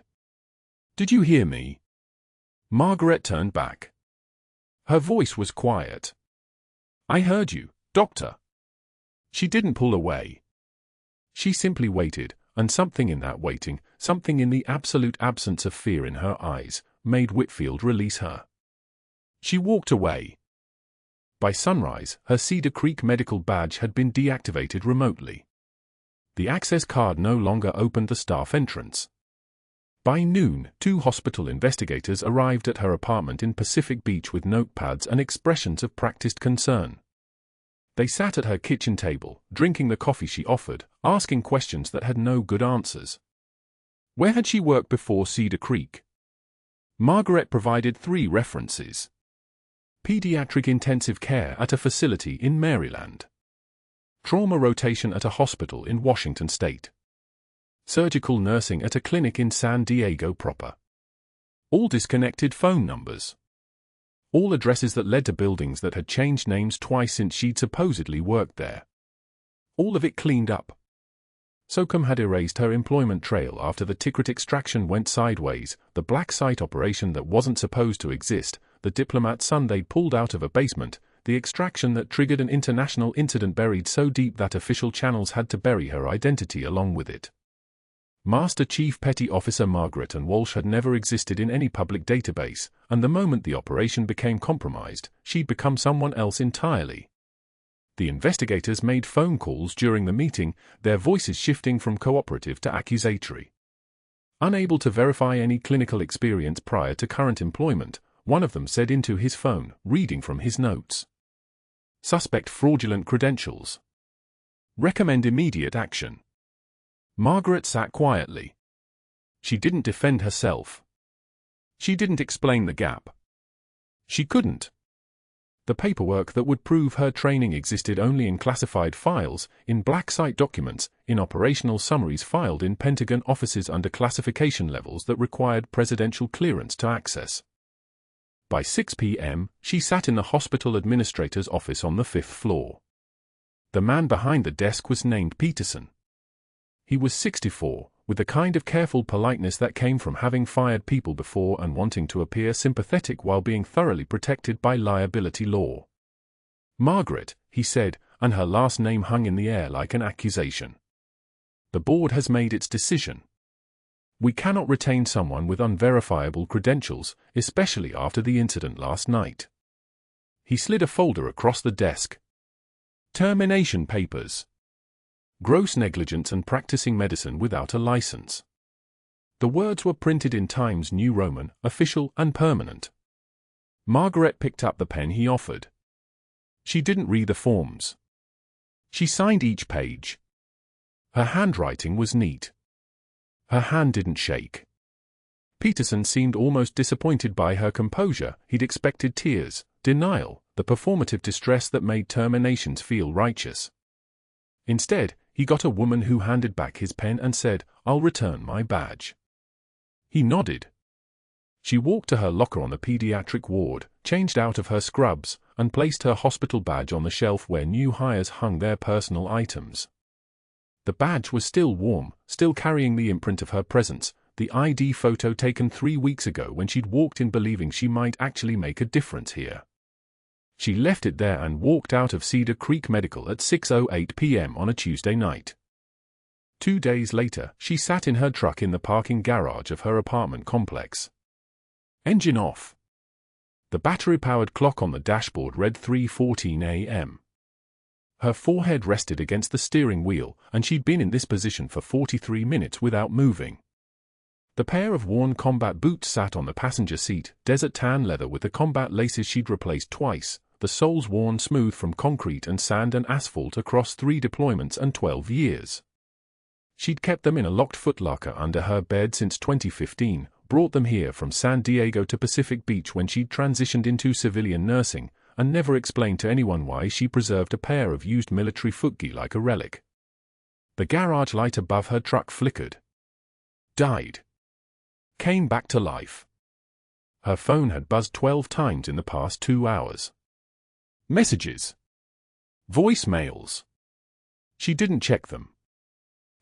Did you hear me? Margaret turned back. Her voice was quiet. I heard you, Doctor. She didn't pull away. She simply waited, and something in that waiting, something in the absolute absence of fear in her eyes, made Whitfield release her. She walked away. By sunrise, her Cedar Creek Medical badge had been deactivated remotely. The access card no longer opened the staff entrance. By noon, 2 hospital investigators arrived at her apartment in Pacific Beach with notepads and expressions of practiced concern. They sat at her kitchen table, drinking the coffee she offered, asking questions that had no good answers. Where had she worked before Cedar Creek? Margaret provided 3 references. Pediatric intensive care at a facility in Maryland. Trauma rotation at a hospital in Washington State. Surgical nursing at a clinic in San Diego proper. All disconnected phone numbers. All addresses that led to buildings that had changed names twice since she'd supposedly worked there. All of it cleaned up. SOCOM had erased her employment trail after the ticket extraction went sideways, the black site operation that wasn't supposed to exist, the diplomat's son they'd pulled out of a basement, the extraction that triggered an international incident buried so deep that official channels had to bury her identity along with it. Master Chief Petty Officer Margaret Walsh had never existed in any public database, and the moment the operation became compromised, she'd become someone else entirely. The investigators made phone calls during the meeting, their voices shifting from cooperative to accusatory. Unable to verify any clinical experience prior to current employment, one of them said into his phone, reading from his notes. Suspect fraudulent credentials. Recommend immediate action. Margaret sat quietly. She didn't defend herself. She didn't explain the gap. She couldn't. The paperwork that would prove her training existed only in classified files, in black site documents, in operational summaries filed in Pentagon offices under classification levels that required presidential clearance to access. By 6 p.m., she sat in the hospital administrator's office on the 5th floor. The man behind the desk was named Peterson. He was 64, with the kind of careful politeness that came from having fired people before and wanting to appear sympathetic while being thoroughly protected by liability law. Margaret, he said, and her last name hung in the air like an accusation. The board has made its decision. We cannot retain someone with unverifiable credentials, especially after the incident last night. He slid a folder across the desk. Termination papers. Gross negligence and practicing medicine without a license. The words were printed in Times New Roman, official and permanent. Margaret picked up the pen he offered. She didn't read the forms. She signed each page. Her handwriting was neat. Her hand didn't shake. Peterson seemed almost disappointed by her composure. He'd expected tears, denial, the performative distress that made terminations feel righteous. Instead, he got a woman who handed back his pen and said, "I'll return my badge." He nodded. She walked to her locker on the pediatric ward, changed out of her scrubs, and placed her hospital badge on the shelf where new hires hung their personal items. The badge was still warm, still carrying the imprint of her presence, the ID photo taken 3 weeks ago when she'd walked in believing she might actually make a difference here. She left it there and walked out of Cedar Creek Medical at 6:08 p.m. on a Tuesday night. 2 days later, she sat in her truck in the parking garage of her apartment complex. Engine off. The battery-powered clock on the dashboard read 3:14 a.m. Her forehead rested against the steering wheel, and she'd been in this position for 43 minutes without moving. The pair of worn combat boots sat on the passenger seat, desert tan leather with the combat laces she'd replaced twice, the soles worn smooth from concrete and sand and asphalt across 3 deployments and 12 years. She'd kept them in a locked footlocker under her bed since 2015, brought them here from San Diego to Pacific Beach when she'd transitioned into civilian nursing, and never explained to anyone why she preserved a pair of used military footgi like a relic. The garage light above her truck flickered. Died. Came back to life. Her phone had buzzed 12 times in the past 2 hours. Messages. Voicemails. She didn't check them.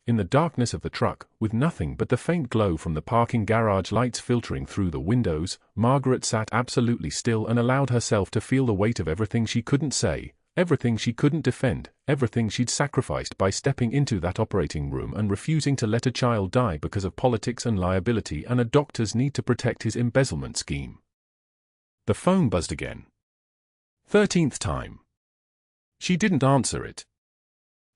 In the darkness of the truck, with nothing but the faint glow from the parking garage lights filtering through the windows, Margaret sat absolutely still and allowed herself to feel the weight of everything she couldn't say, everything she couldn't defend, everything she'd sacrificed by stepping into that operating room and refusing to let a child die because of politics and liability and a doctor's need to protect his embezzlement scheme. The phone buzzed again. 13th time. She didn't answer it.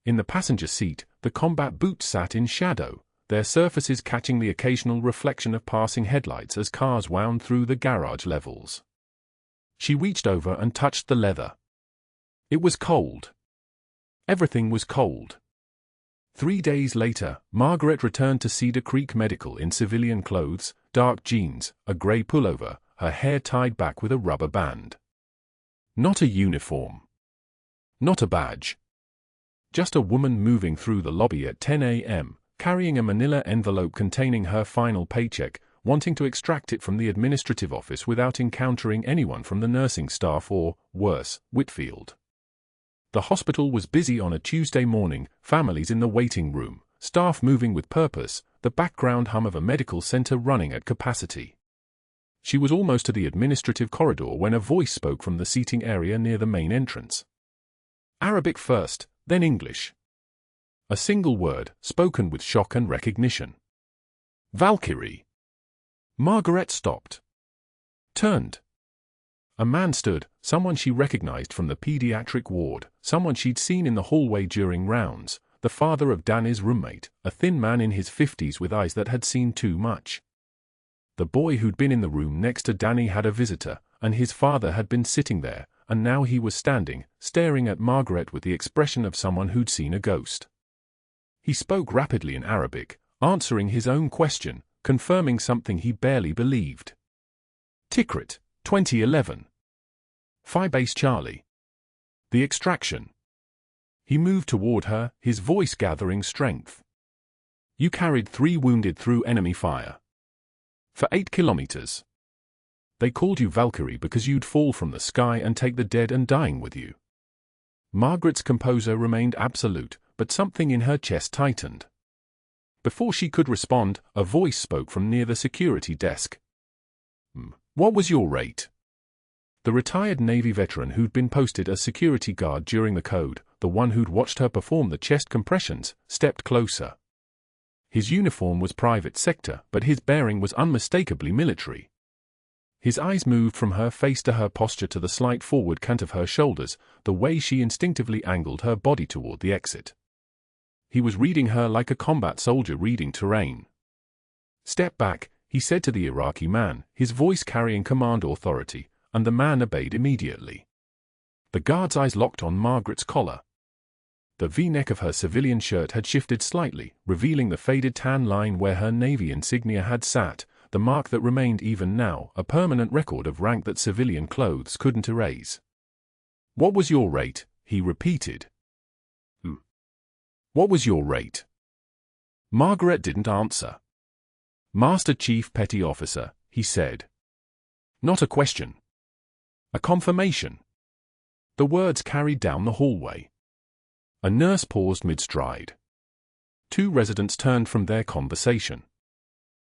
In the passenger seat, the combat boots sat in shadow, their surfaces catching the occasional reflection of passing headlights as cars wound through the garage levels. She reached over and touched the leather. It was cold. Everything was cold. 3 days later, Margaret returned to Cedar Creek Medical in civilian clothes, dark jeans, a grey pullover, her hair tied back with a rubber band. Not a uniform. Not a badge. Just a woman moving through the lobby at 10 a.m., carrying a manila envelope containing her final paycheck, wanting to extract it from the administrative office without encountering anyone from the nursing staff or, worse, Whitfield. The hospital was busy on a Tuesday morning, families in the waiting room, staff moving with purpose, the background hum of a medical center running at capacity. She was almost to the administrative corridor when a voice spoke from the seating area near the main entrance. Arabic first, then English. A single word, spoken with shock and recognition. Valkyrie. Margaret stopped. Turned. A man stood, someone she recognized from the pediatric ward, someone she'd seen in the hallway during rounds, the father of Danny's roommate, a thin man in his 50s with eyes that had seen too much. The boy who'd been in the room next to Danny had a visitor, and his father had been sitting there, and now he was standing, staring at Margaret with the expression of someone who'd seen a ghost. He spoke rapidly in Arabic, answering his own question, confirming something he barely believed. Tikrit, 2011. Phi Base Charlie. The extraction. He moved toward her, his voice gathering strength. You carried 3 wounded through enemy fire. For 8 kilometers. They called you Valkyrie because you'd fall from the sky and take the dead and dying with you. Margaret's composure remained absolute, but something in her chest tightened. Before she could respond, a voice spoke from near the security desk. What was your rate? The retired Navy veteran who'd been posted as security guard during the code, the one who'd watched her perform the chest compressions, stepped closer. His uniform was private sector, but his bearing was unmistakably military. His eyes moved from her face to her posture to the slight forward cant of her shoulders, the way she instinctively angled her body toward the exit. He was reading her like a combat soldier reading terrain. Step back, he said to the Iraqi man, his voice carrying command authority, and the man obeyed immediately. The guard's eyes locked on Margaret's collar. The V-neck of her civilian shirt had shifted slightly, revealing the faded tan line where her Navy insignia had sat, the mark that remained even now, a permanent record of rank that civilian clothes couldn't erase. What was your rate? He repeated. What was your rate? Margaret didn't answer. Master Chief Petty Officer, he said. Not a question. A confirmation. The words carried down the hallway. A nurse paused mid-stride. 2 residents turned from their conversation.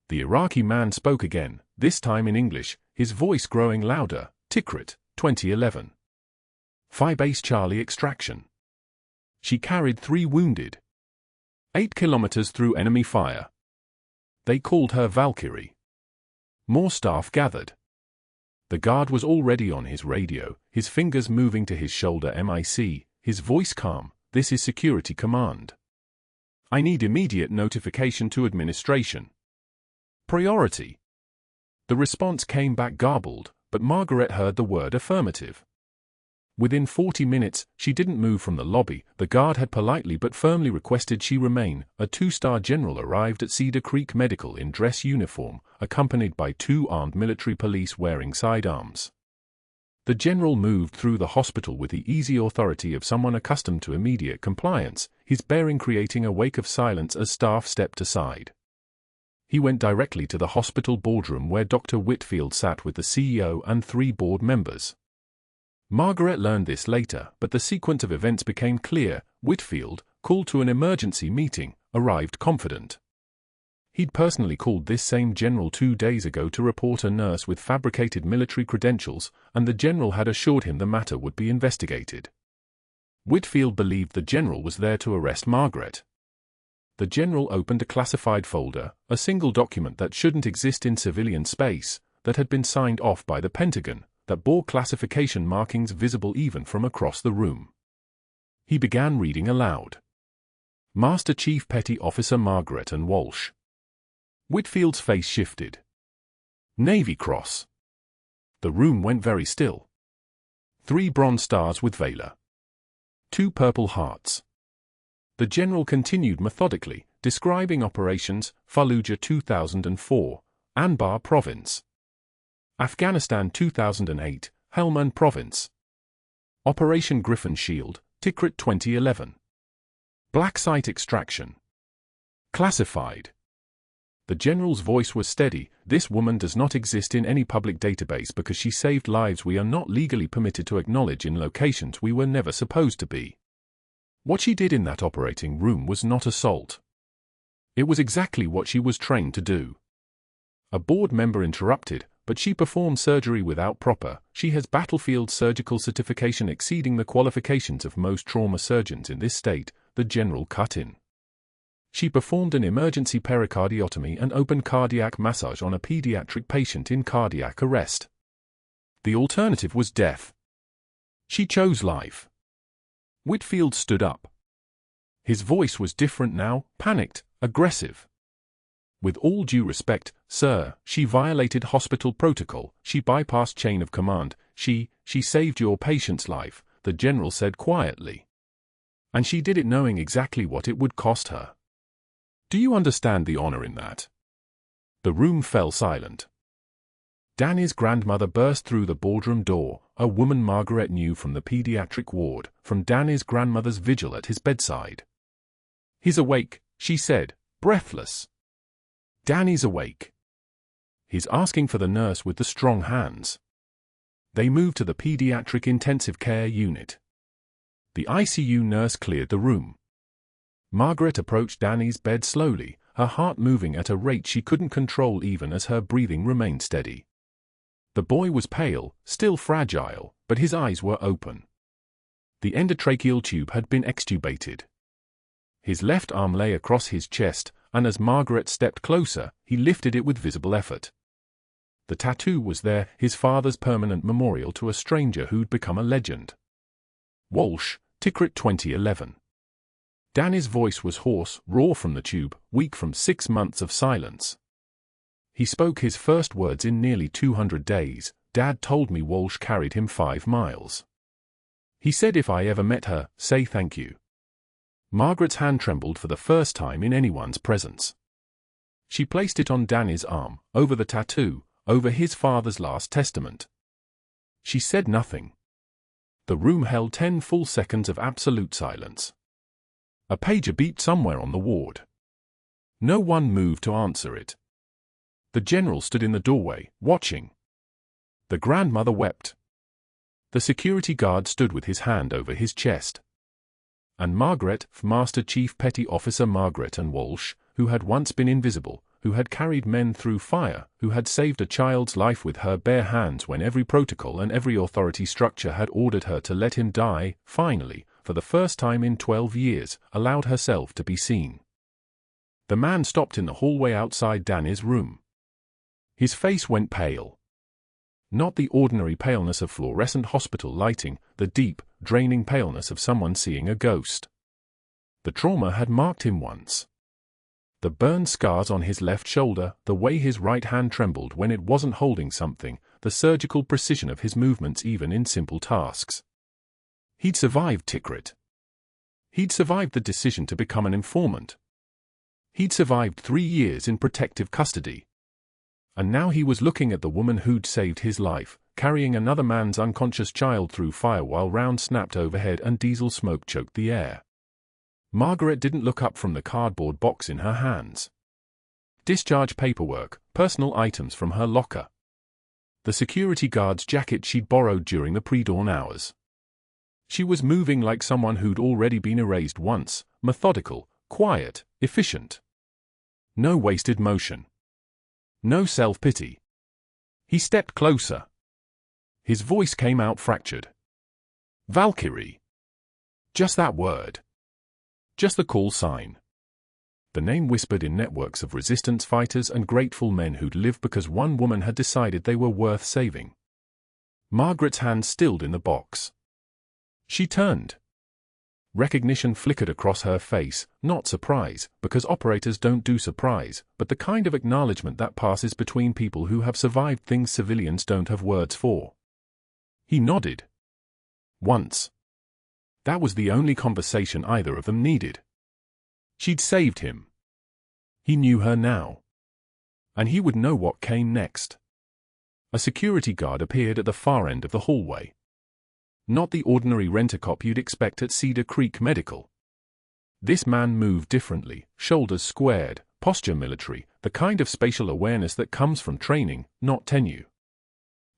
The Iraqi man spoke again, this time in English, his voice growing louder. Tikrit, 2011. Phi Base Charlie extraction. She carried 3 wounded. 8 kilometers through enemy fire. They called her Valkyrie. More staff gathered. The guard was already on his radio, his fingers moving to his shoulder. MIC, his voice calm. This is security command. I need immediate notification to administration. Priority. The response came back garbled, but Margaret heard the word affirmative. Within 40 minutes, she didn't move from the lobby. The guard had politely but firmly requested she remain. A 2-star general arrived at Cedar Creek Medical in dress uniform, accompanied by 2 armed military police wearing sidearms. The general moved through the hospital with the easy authority of someone accustomed to immediate compliance, his bearing creating a wake of silence as staff stepped aside. He went directly to the hospital boardroom where Dr. Whitfield sat with the CEO and 3 board members. Margaret learned this later, but the sequence of events became clear. Whitfield, called to an emergency meeting, arrived confident. He'd personally called this same general 2 days ago to report a nurse with fabricated military credentials, and the general had assured him the matter would be investigated. Whitfield believed the general was there to arrest Margaret. The general opened a classified folder, a single document that shouldn't exist in civilian space, that had been signed off by the Pentagon, that bore classification markings visible even from across the room. He began reading aloud. Master Chief Petty Officer Margaret Walsh. Whitfield's face shifted. Navy Cross. The room went very still. 3 bronze stars with valor. 2 purple hearts. The general continued methodically, describing operations: Fallujah 2004, Anbar Province. Afghanistan 2008, Helmand Province. Operation Griffin Shield, Tikrit 2011. Black Site Extraction. Classified. The general's voice was steady. This woman does not exist in any public database because she saved lives we are not legally permitted to acknowledge in locations we were never supposed to be. What she did in that operating room was not assault. It was exactly what she was trained to do. A board member interrupted, but she performed surgery without proper. She has battlefield surgical certification exceeding the qualifications of most trauma surgeons in this state, the general cut in. She performed an emergency pericardiotomy and open cardiac massage on a pediatric patient in cardiac arrest. The alternative was death. She chose life. Whitfield stood up. His voice was different now, panicked, aggressive. With all due respect, sir, she violated hospital protocol, she bypassed chain of command, she saved your patient's life, the general said quietly. And she did it knowing exactly what it would cost her. Do you understand the honor in that? The room fell silent. Danny's grandmother burst through the boardroom door, a woman Margaret knew from the pediatric ward, from Danny's grandmother's vigil at his bedside. He's awake, she said, breathless. Danny's awake. He's asking for the nurse with the strong hands. They moved to the pediatric intensive care unit. The ICU nurse cleared the room. Margaret approached Danny's bed slowly, her heart moving at a rate she couldn't control even as her breathing remained steady. The boy was pale, still fragile, but his eyes were open. The endotracheal tube had been extubated. His left arm lay across his chest, and as Margaret stepped closer, he lifted it with visible effort. The tattoo was there, his father's permanent memorial to a stranger who'd become a legend. Walsh, Tikrit 2011. Danny's voice was hoarse, raw from the tube, weak from 6 months of silence. He spoke his first words in nearly 200 days. Dad told me Walsh carried him 5 miles. He said if I ever met her, say thank you. Margaret's hand trembled for the first time in anyone's presence. She placed it on Danny's arm, over the tattoo, over his father's last testament. She said nothing. The room held 10 full seconds of absolute silence. A pager beeped somewhere on the ward. No one moved to answer it. The general stood in the doorway, watching. The grandmother wept. The security guard stood with his hand over his chest. And Margaret, Master Chief Petty Officer Margaret Walsh, who had once been invisible, who had carried men through fire, who had saved a child's life with her bare hands when every protocol and every authority structure had ordered her to let him die, finally, for the first time in 12 years, allowed herself to be seen. The man stopped in the hallway outside Danny's room. His face went pale. Not the ordinary paleness of fluorescent hospital lighting, the deep, draining paleness of someone seeing a ghost. The trauma had marked him once. The burn scars on his left shoulder, the way his right hand trembled when it wasn't holding something, the surgical precision of his movements even in simple tasks. He'd survived Tikrit. He'd survived the decision to become an informant. He'd survived 3 years in protective custody. And now he was looking at the woman who'd saved his life, carrying another man's unconscious child through fire while rounds snapped overhead and diesel smoke choked the air. Margaret didn't look up from the cardboard box in her hands. Discharge paperwork, personal items from her locker. The security guard's jacket she'd borrowed during the pre-dawn hours. She was moving like someone who'd already been erased once, methodical, quiet, efficient. No wasted motion. No self-pity. He stepped closer. His voice came out fractured. Valkyrie. Just that word. Just the call sign. The name whispered in networks of resistance fighters and grateful men who'd lived because one woman had decided they were worth saving. Margaret's hand stilled in the box. She turned. Recognition flickered across her face, not surprise, because operators don't do surprise, but the kind of acknowledgement that passes between people who have survived things civilians don't have words for. He nodded. Once. That was the only conversation either of them needed. She'd saved him. He knew her now. And he would know what came next. A security guard appeared at the far end of the hallway. Not the ordinary rent-a-cop you'd expect at Cedar Creek Medical. This man moved differently, shoulders squared, posture military, the kind of spatial awareness that comes from training, not tenure.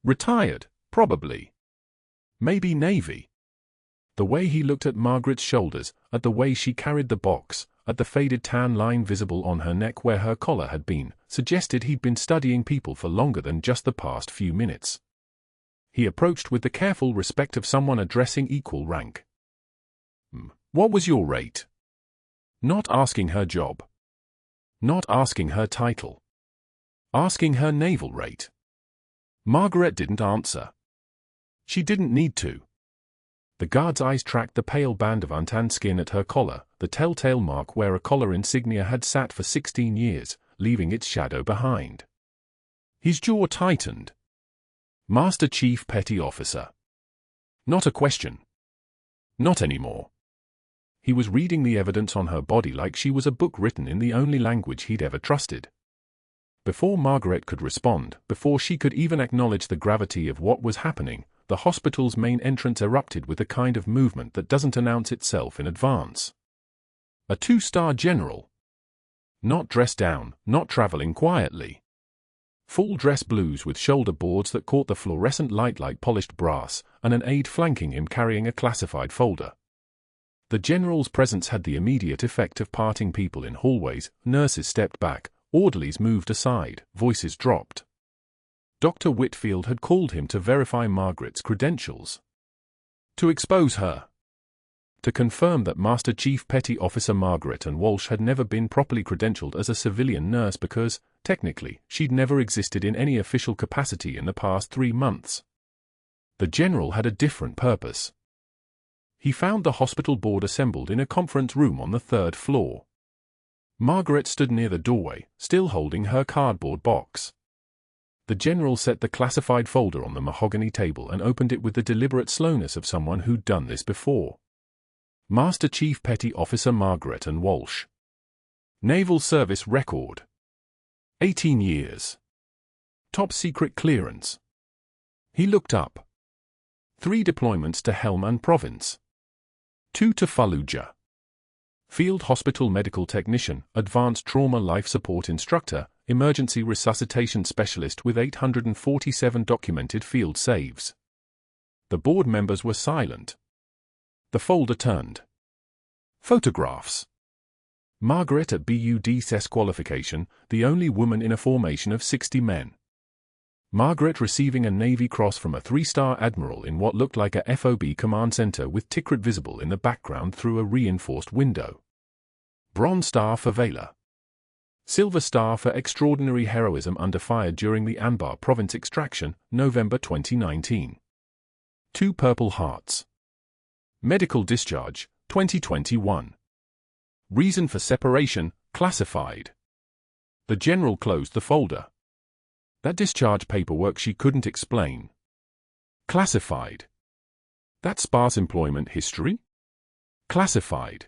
Retired, probably. Maybe Navy. The way he looked at Margaret's shoulders, at the way she carried the box, at the faded tan line visible on her neck where her collar had been, suggested he'd been studying people for longer than just the past few minutes. He approached with the careful respect of someone addressing equal rank. What was your rate? Not asking her job. Not asking her title. Asking her naval rate. Margaret didn't answer. She didn't need to. The guard's eyes tracked the pale band of untanned skin at her collar, the telltale mark where a collar insignia had sat for 16 years, leaving its shadow behind. His jaw tightened. Master Chief Petty Officer. Not a question. Not anymore. He was reading the evidence on her body like she was a book written in the only language he'd ever trusted. Before Margaret could respond, before she could even acknowledge the gravity of what was happening, the hospital's main entrance erupted with a kind of movement that doesn't announce itself in advance. A 2-star general. Not dressed down, not traveling quietly. Full dress blues with shoulder boards that caught the fluorescent light like polished brass, and an aide flanking him carrying a classified folder. The general's presence had the immediate effect of parting people in hallways. Nurses stepped back, orderlies moved aside, voices dropped. Dr. Whitfield had called him to verify Margaret's credentials. To expose her. To confirm that Master Chief Petty Officer Margaret Walsh had never been properly credentialed as a civilian nurse because, technically, she'd never existed in any official capacity in the past 3 months. The general had a different purpose. He found the hospital board assembled in a conference room on the 3rd floor. Margaret stood near the doorway, still holding her cardboard box. The general set the classified folder on the mahogany table and opened it with the deliberate slowness of someone who'd done this before. Master Chief Petty Officer Margaret Walsh. Naval Service Record. 18 years. Top secret clearance. He looked up. 3 deployments to Helmand Province. 2 to Fallujah. Field Hospital Medical Technician, Advanced Trauma Life Support Instructor, Emergency Resuscitation Specialist with 847 documented field saves. The board members were silent. The folder turned. Photographs. Margaret at BUD-SES qualification, the only woman in a formation of 60 men. Margaret receiving a Navy Cross from a 3-star admiral in what looked like a FOB command center with Tikrit visible in the background through a reinforced window. Bronze Star for Valor. Silver Star for extraordinary heroism under fire during the Anbar Province extraction, November 2019. 2 Purple Hearts. Medical discharge, 2021. Reason for separation, classified. The general closed the folder. That discharge paperwork she couldn't explain. Classified. That sparse employment history? Classified.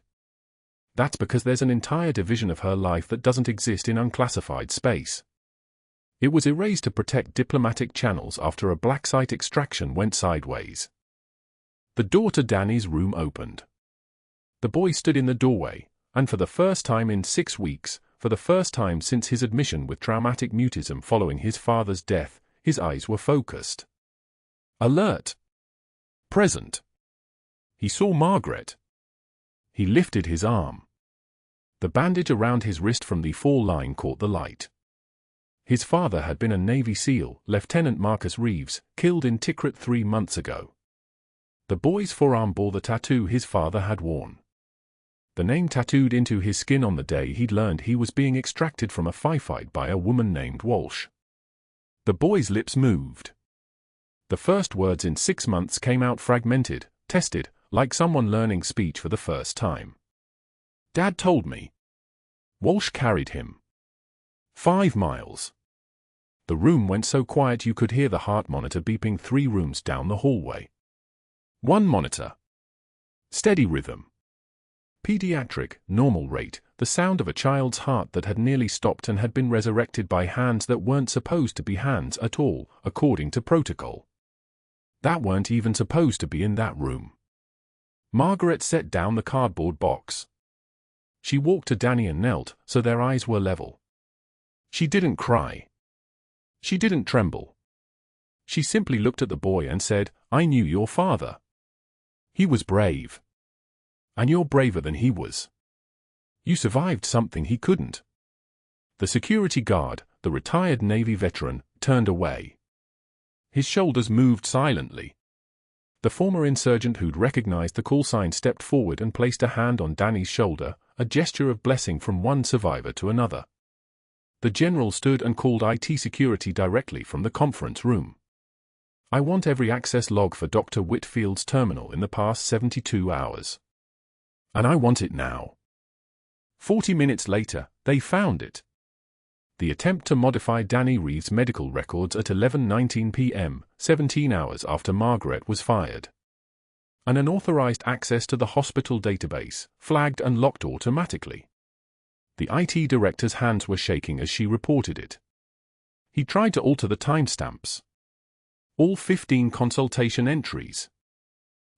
That's because there's an entire division of her life that doesn't exist in unclassified space. It was erased to protect diplomatic channels after a black site extraction went sideways. The door to Danny's room opened. The boy stood in the doorway, and for the first time in 6 weeks, for the first time since his admission with traumatic mutism following his father's death, his eyes were focused. Alert. Present. He saw Margaret. He lifted his arm. The bandage around his wrist from the fall line caught the light. His father had been a Navy SEAL, Lieutenant Marcus Reeves, killed in Tikrit 3 months ago. The boy's forearm bore the tattoo his father had worn. The name tattooed into his skin on the day he'd learned he was being extracted from a firefight by a woman named Walsh. The boy's lips moved. The first words in 6 months came out fragmented, tested, like someone learning speech for the first time. Dad told me. Walsh carried him. 5 miles. The room went so quiet you could hear the heart monitor beeping 3 rooms down the hallway. 1 monitor. Steady rhythm. Pediatric, normal rate, the sound of a child's heart that had nearly stopped and had been resurrected by hands that weren't supposed to be hands at all, according to protocol. That weren't even supposed to be in that room. Margaret set down the cardboard box. She walked to Danny and knelt, so their eyes were level. She didn't cry. She didn't tremble. She simply looked at the boy and said, "I knew your father. He was brave. And you're braver than he was. You survived something he couldn't." The security guard, the retired Navy veteran, turned away. His shoulders moved silently. The former insurgent who'd recognized the call sign stepped forward and placed a hand on Danny's shoulder, a gesture of blessing from one survivor to another. The general stood and called IT security directly from the conference room. "I want every access log for Dr. Whitfield's terminal in the past 72 hours. And I want it now." 40 minutes later, they found it. The attempt to modify Danny Reeves' medical records at 11:19 p.m., 17 hours after Margaret was fired. An unauthorized access to the hospital database, flagged and locked automatically. The IT director's hands were shaking as she reported it. He tried to alter the timestamps. All 15 consultation entries.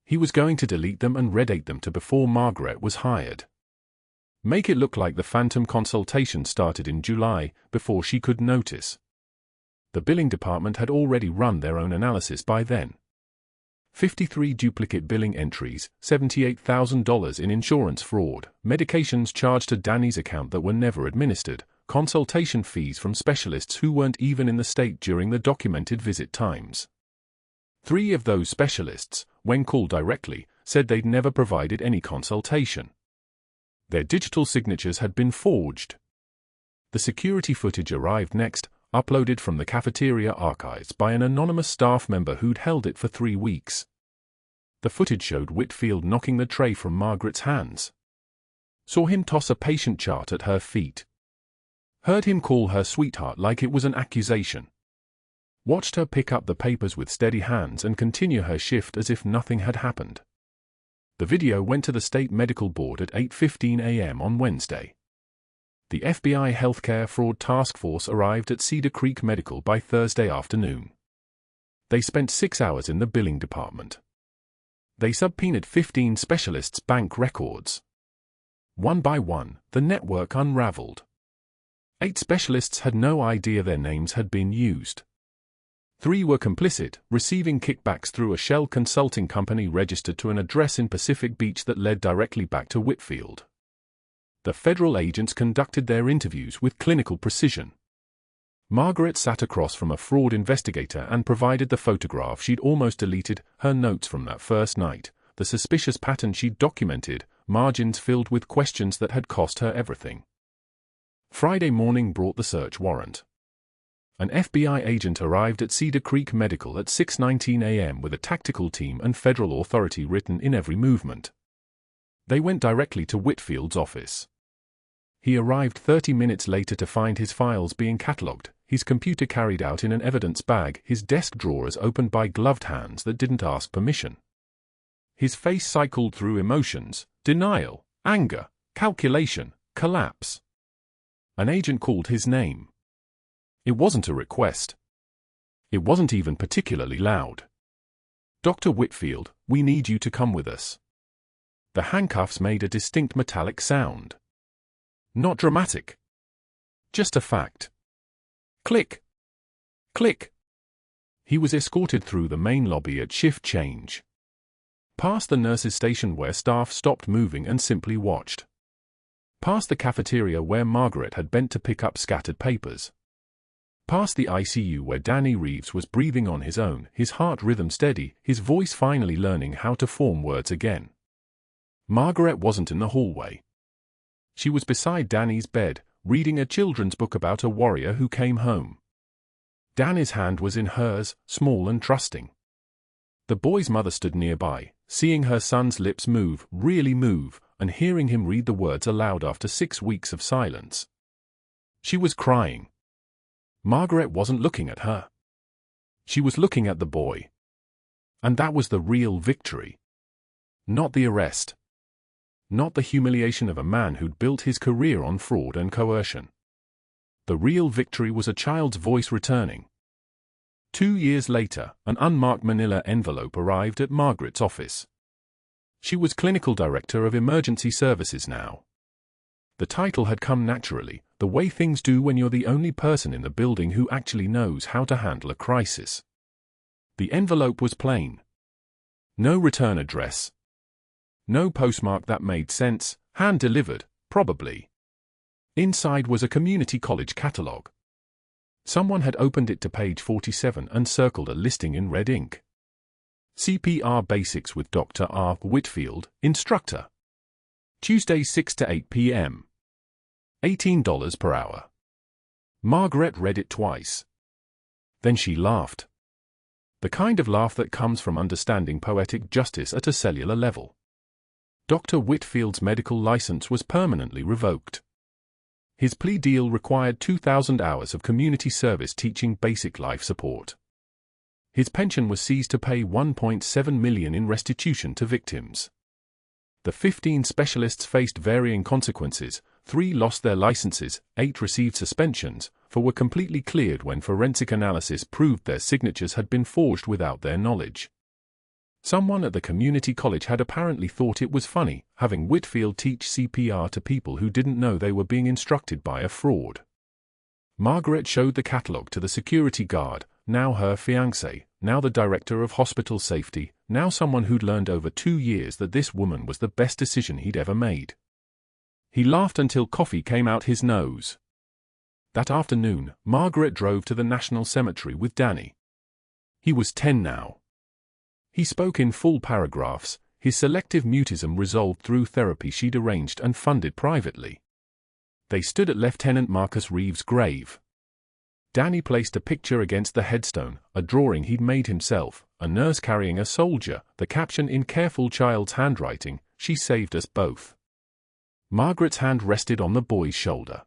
He was going to delete them and redate them to before Margaret was hired. Make it look like the phantom consultation started in July, before she could notice. The billing department had already run their own analysis by then. 53 duplicate billing entries, $78,000 in insurance fraud, medications charged to Danny's account that were never administered, consultation fees from specialists who weren't even in the state during the documented visit times. 3 of those specialists, when called directly, said they'd never provided any consultation. Their digital signatures had been forged. The security footage arrived next, uploaded from the cafeteria archives by an anonymous staff member who'd held it for 3 weeks. The footage showed Whitfield knocking the tray from Margaret's hands. Saw him toss a patient chart at her feet. Heard him call her sweetheart like it was an accusation. Watched her pick up the papers with steady hands and continue her shift as if nothing had happened. The video went to the State Medical Board at 8:15 a.m. on Wednesday. The FBI Healthcare Fraud Task Force arrived at Cedar Creek Medical by Thursday afternoon. They spent 6 hours in the billing department. They subpoenaed 15 specialists' bank records. One by one, the network unraveled. 8 specialists had no idea their names had been used. 3 were complicit, receiving kickbacks through a shell consulting company registered to an address in Pacific Beach that led directly back to Whitfield. The federal agents conducted their interviews with clinical precision. Margaret sat across from a fraud investigator and provided the photograph she'd almost deleted, her notes from that first night, the suspicious pattern she'd documented, margins filled with questions that had cost her everything. Friday morning brought the search warrant. An FBI agent arrived at Cedar Creek Medical at 6:19 a.m. with a tactical team and federal authority written in every movement. They went directly to Whitfield's office. He arrived 30 minutes later to find his files being catalogued, his computer carried out in an evidence bag, his desk drawers opened by gloved hands that didn't ask permission. His face cycled through emotions: denial, anger, calculation, collapse. An agent called his name. It wasn't a request. It wasn't even particularly loud. "Dr. Whitfield, we need you to come with us." The handcuffs made a distinct metallic sound. Not dramatic. Just a fact. Click. Click. He was escorted through the main lobby at shift change. Past the nurses' station where staff stopped moving and simply watched. Past the cafeteria where Margaret had bent to pick up scattered papers. Past the ICU where Danny Reeves was breathing on his own, his heart rhythm steady, his voice finally learning how to form words again. Margaret wasn't in the hallway. She was beside Danny's bed, reading a children's book about a warrior who came home. Danny's hand was in hers, small and trusting. The boy's mother stood nearby, seeing her son's lips move, really move, and hearing him read the words aloud after 6 weeks of silence. She was crying. Margaret wasn't looking at her. She was looking at the boy. And that was the real victory. Not the arrest. Not the humiliation of a man who'd built his career on fraud and coercion. The real victory was a child's voice returning. 2 years later, an unmarked manila envelope arrived at Margaret's office. She was clinical director of emergency services now. The title had come naturally, the way things do when you're the only person in the building who actually knows how to handle a crisis. The envelope was plain. No return address. No postmark that made sense, hand-delivered, probably. Inside was a community college catalogue. Someone had opened it to page 47 and circled a listing in red ink. CPR Basics with Dr. R. Whitfield, Instructor. Tuesday 6 to 8 p.m. $18 per hour. Margaret read it twice. Then she laughed. The kind of laugh that comes from understanding poetic justice at a cellular level. Dr. Whitfield's medical license was permanently revoked. His plea deal required 2,000 hours of community service teaching basic life support. His pension was seized to pay $1.7 million in restitution to victims. The 15 specialists faced varying consequences. 3 lost their licenses, 8 received suspensions, 4 were completely cleared when forensic analysis proved their signatures had been forged without their knowledge. Someone at the community college had apparently thought it was funny, having Whitfield teach CPR to people who didn't know they were being instructed by a fraud. Margaret showed the catalogue to the security guard, now her fiancé, now the director of hospital safety, now someone who'd learned over 2 years that this woman was the best decision he'd ever made. He laughed until coffee came out his nose. That afternoon, Margaret drove to the National Cemetery with Danny. He was 10 now. He spoke in full paragraphs, his selective mutism resolved through therapy she'd arranged and funded privately. They stood at Lieutenant Marcus Reeves' grave. Danny placed a picture against the headstone, a drawing he'd made himself, a nurse carrying a soldier, the caption in careful child's handwriting, "She saved us both." Margaret's hand rested on the boy's shoulder.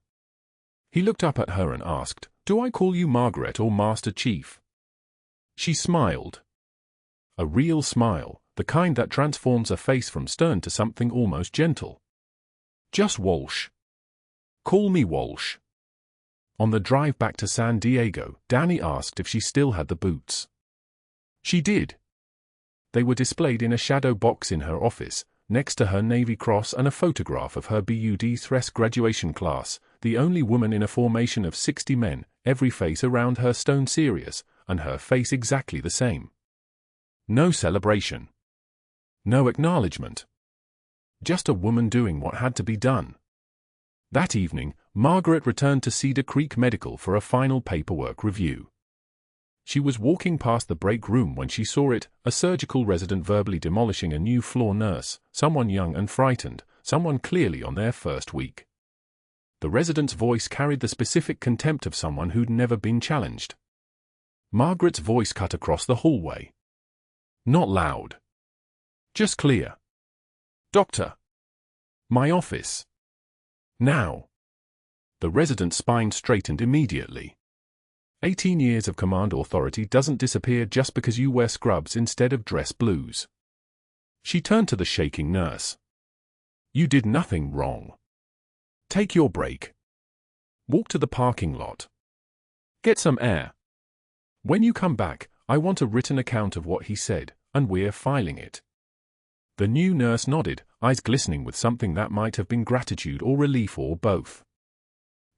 He looked up at her and asked, "Do I call you Margaret or Master Chief?" She smiled. A real smile, the kind that transforms a face from stern to something almost gentle. "Just Walsh. Call me Walsh." On the drive back to San Diego, Danny asked if she still had the boots. She did. They were displayed in a shadow box in her office, next to her Navy Cross and a photograph of her BUD-3 graduation class, the only woman in a formation of 60 men, every face around her stone serious, and her face exactly the same. No celebration. No acknowledgement. Just a woman doing what had to be done. That evening, Margaret returned to Cedar Creek Medical for a final paperwork review. She was walking past the break room when she saw it, a surgical resident verbally demolishing a new floor nurse, someone young and frightened, someone clearly on their first week. The resident's voice carried the specific contempt of someone who'd never been challenged. Margaret's voice cut across the hallway. Not loud. Just clear. "Doctor. My office. Now." The resident's spine straightened immediately. 18 years of command authority doesn't disappear just because you wear scrubs instead of dress blues. She turned to the shaking nurse. You did nothing wrong. Take your break. Walk to the parking lot. Get some air. When you come back, I want a written account of what he said, and we're filing it. The new nurse nodded, eyes glistening with something that might have been gratitude or relief or both.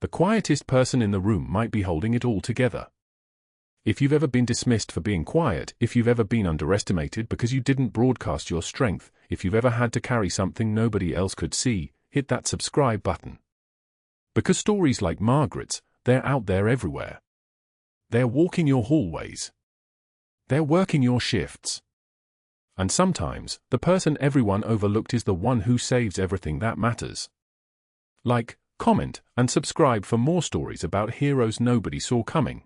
The quietest person in the room might be holding it all together. If you've ever been dismissed for being quiet, if you've ever been underestimated because you didn't broadcast your strength, if you've ever had to carry something nobody else could see, hit that subscribe button. Because stories like Margaret's, they're out there everywhere. They're walking your hallways. They're working your shifts. And sometimes, the person everyone overlooked is the one who saves everything that matters. Like, comment, and subscribe for more stories about heroes nobody saw coming.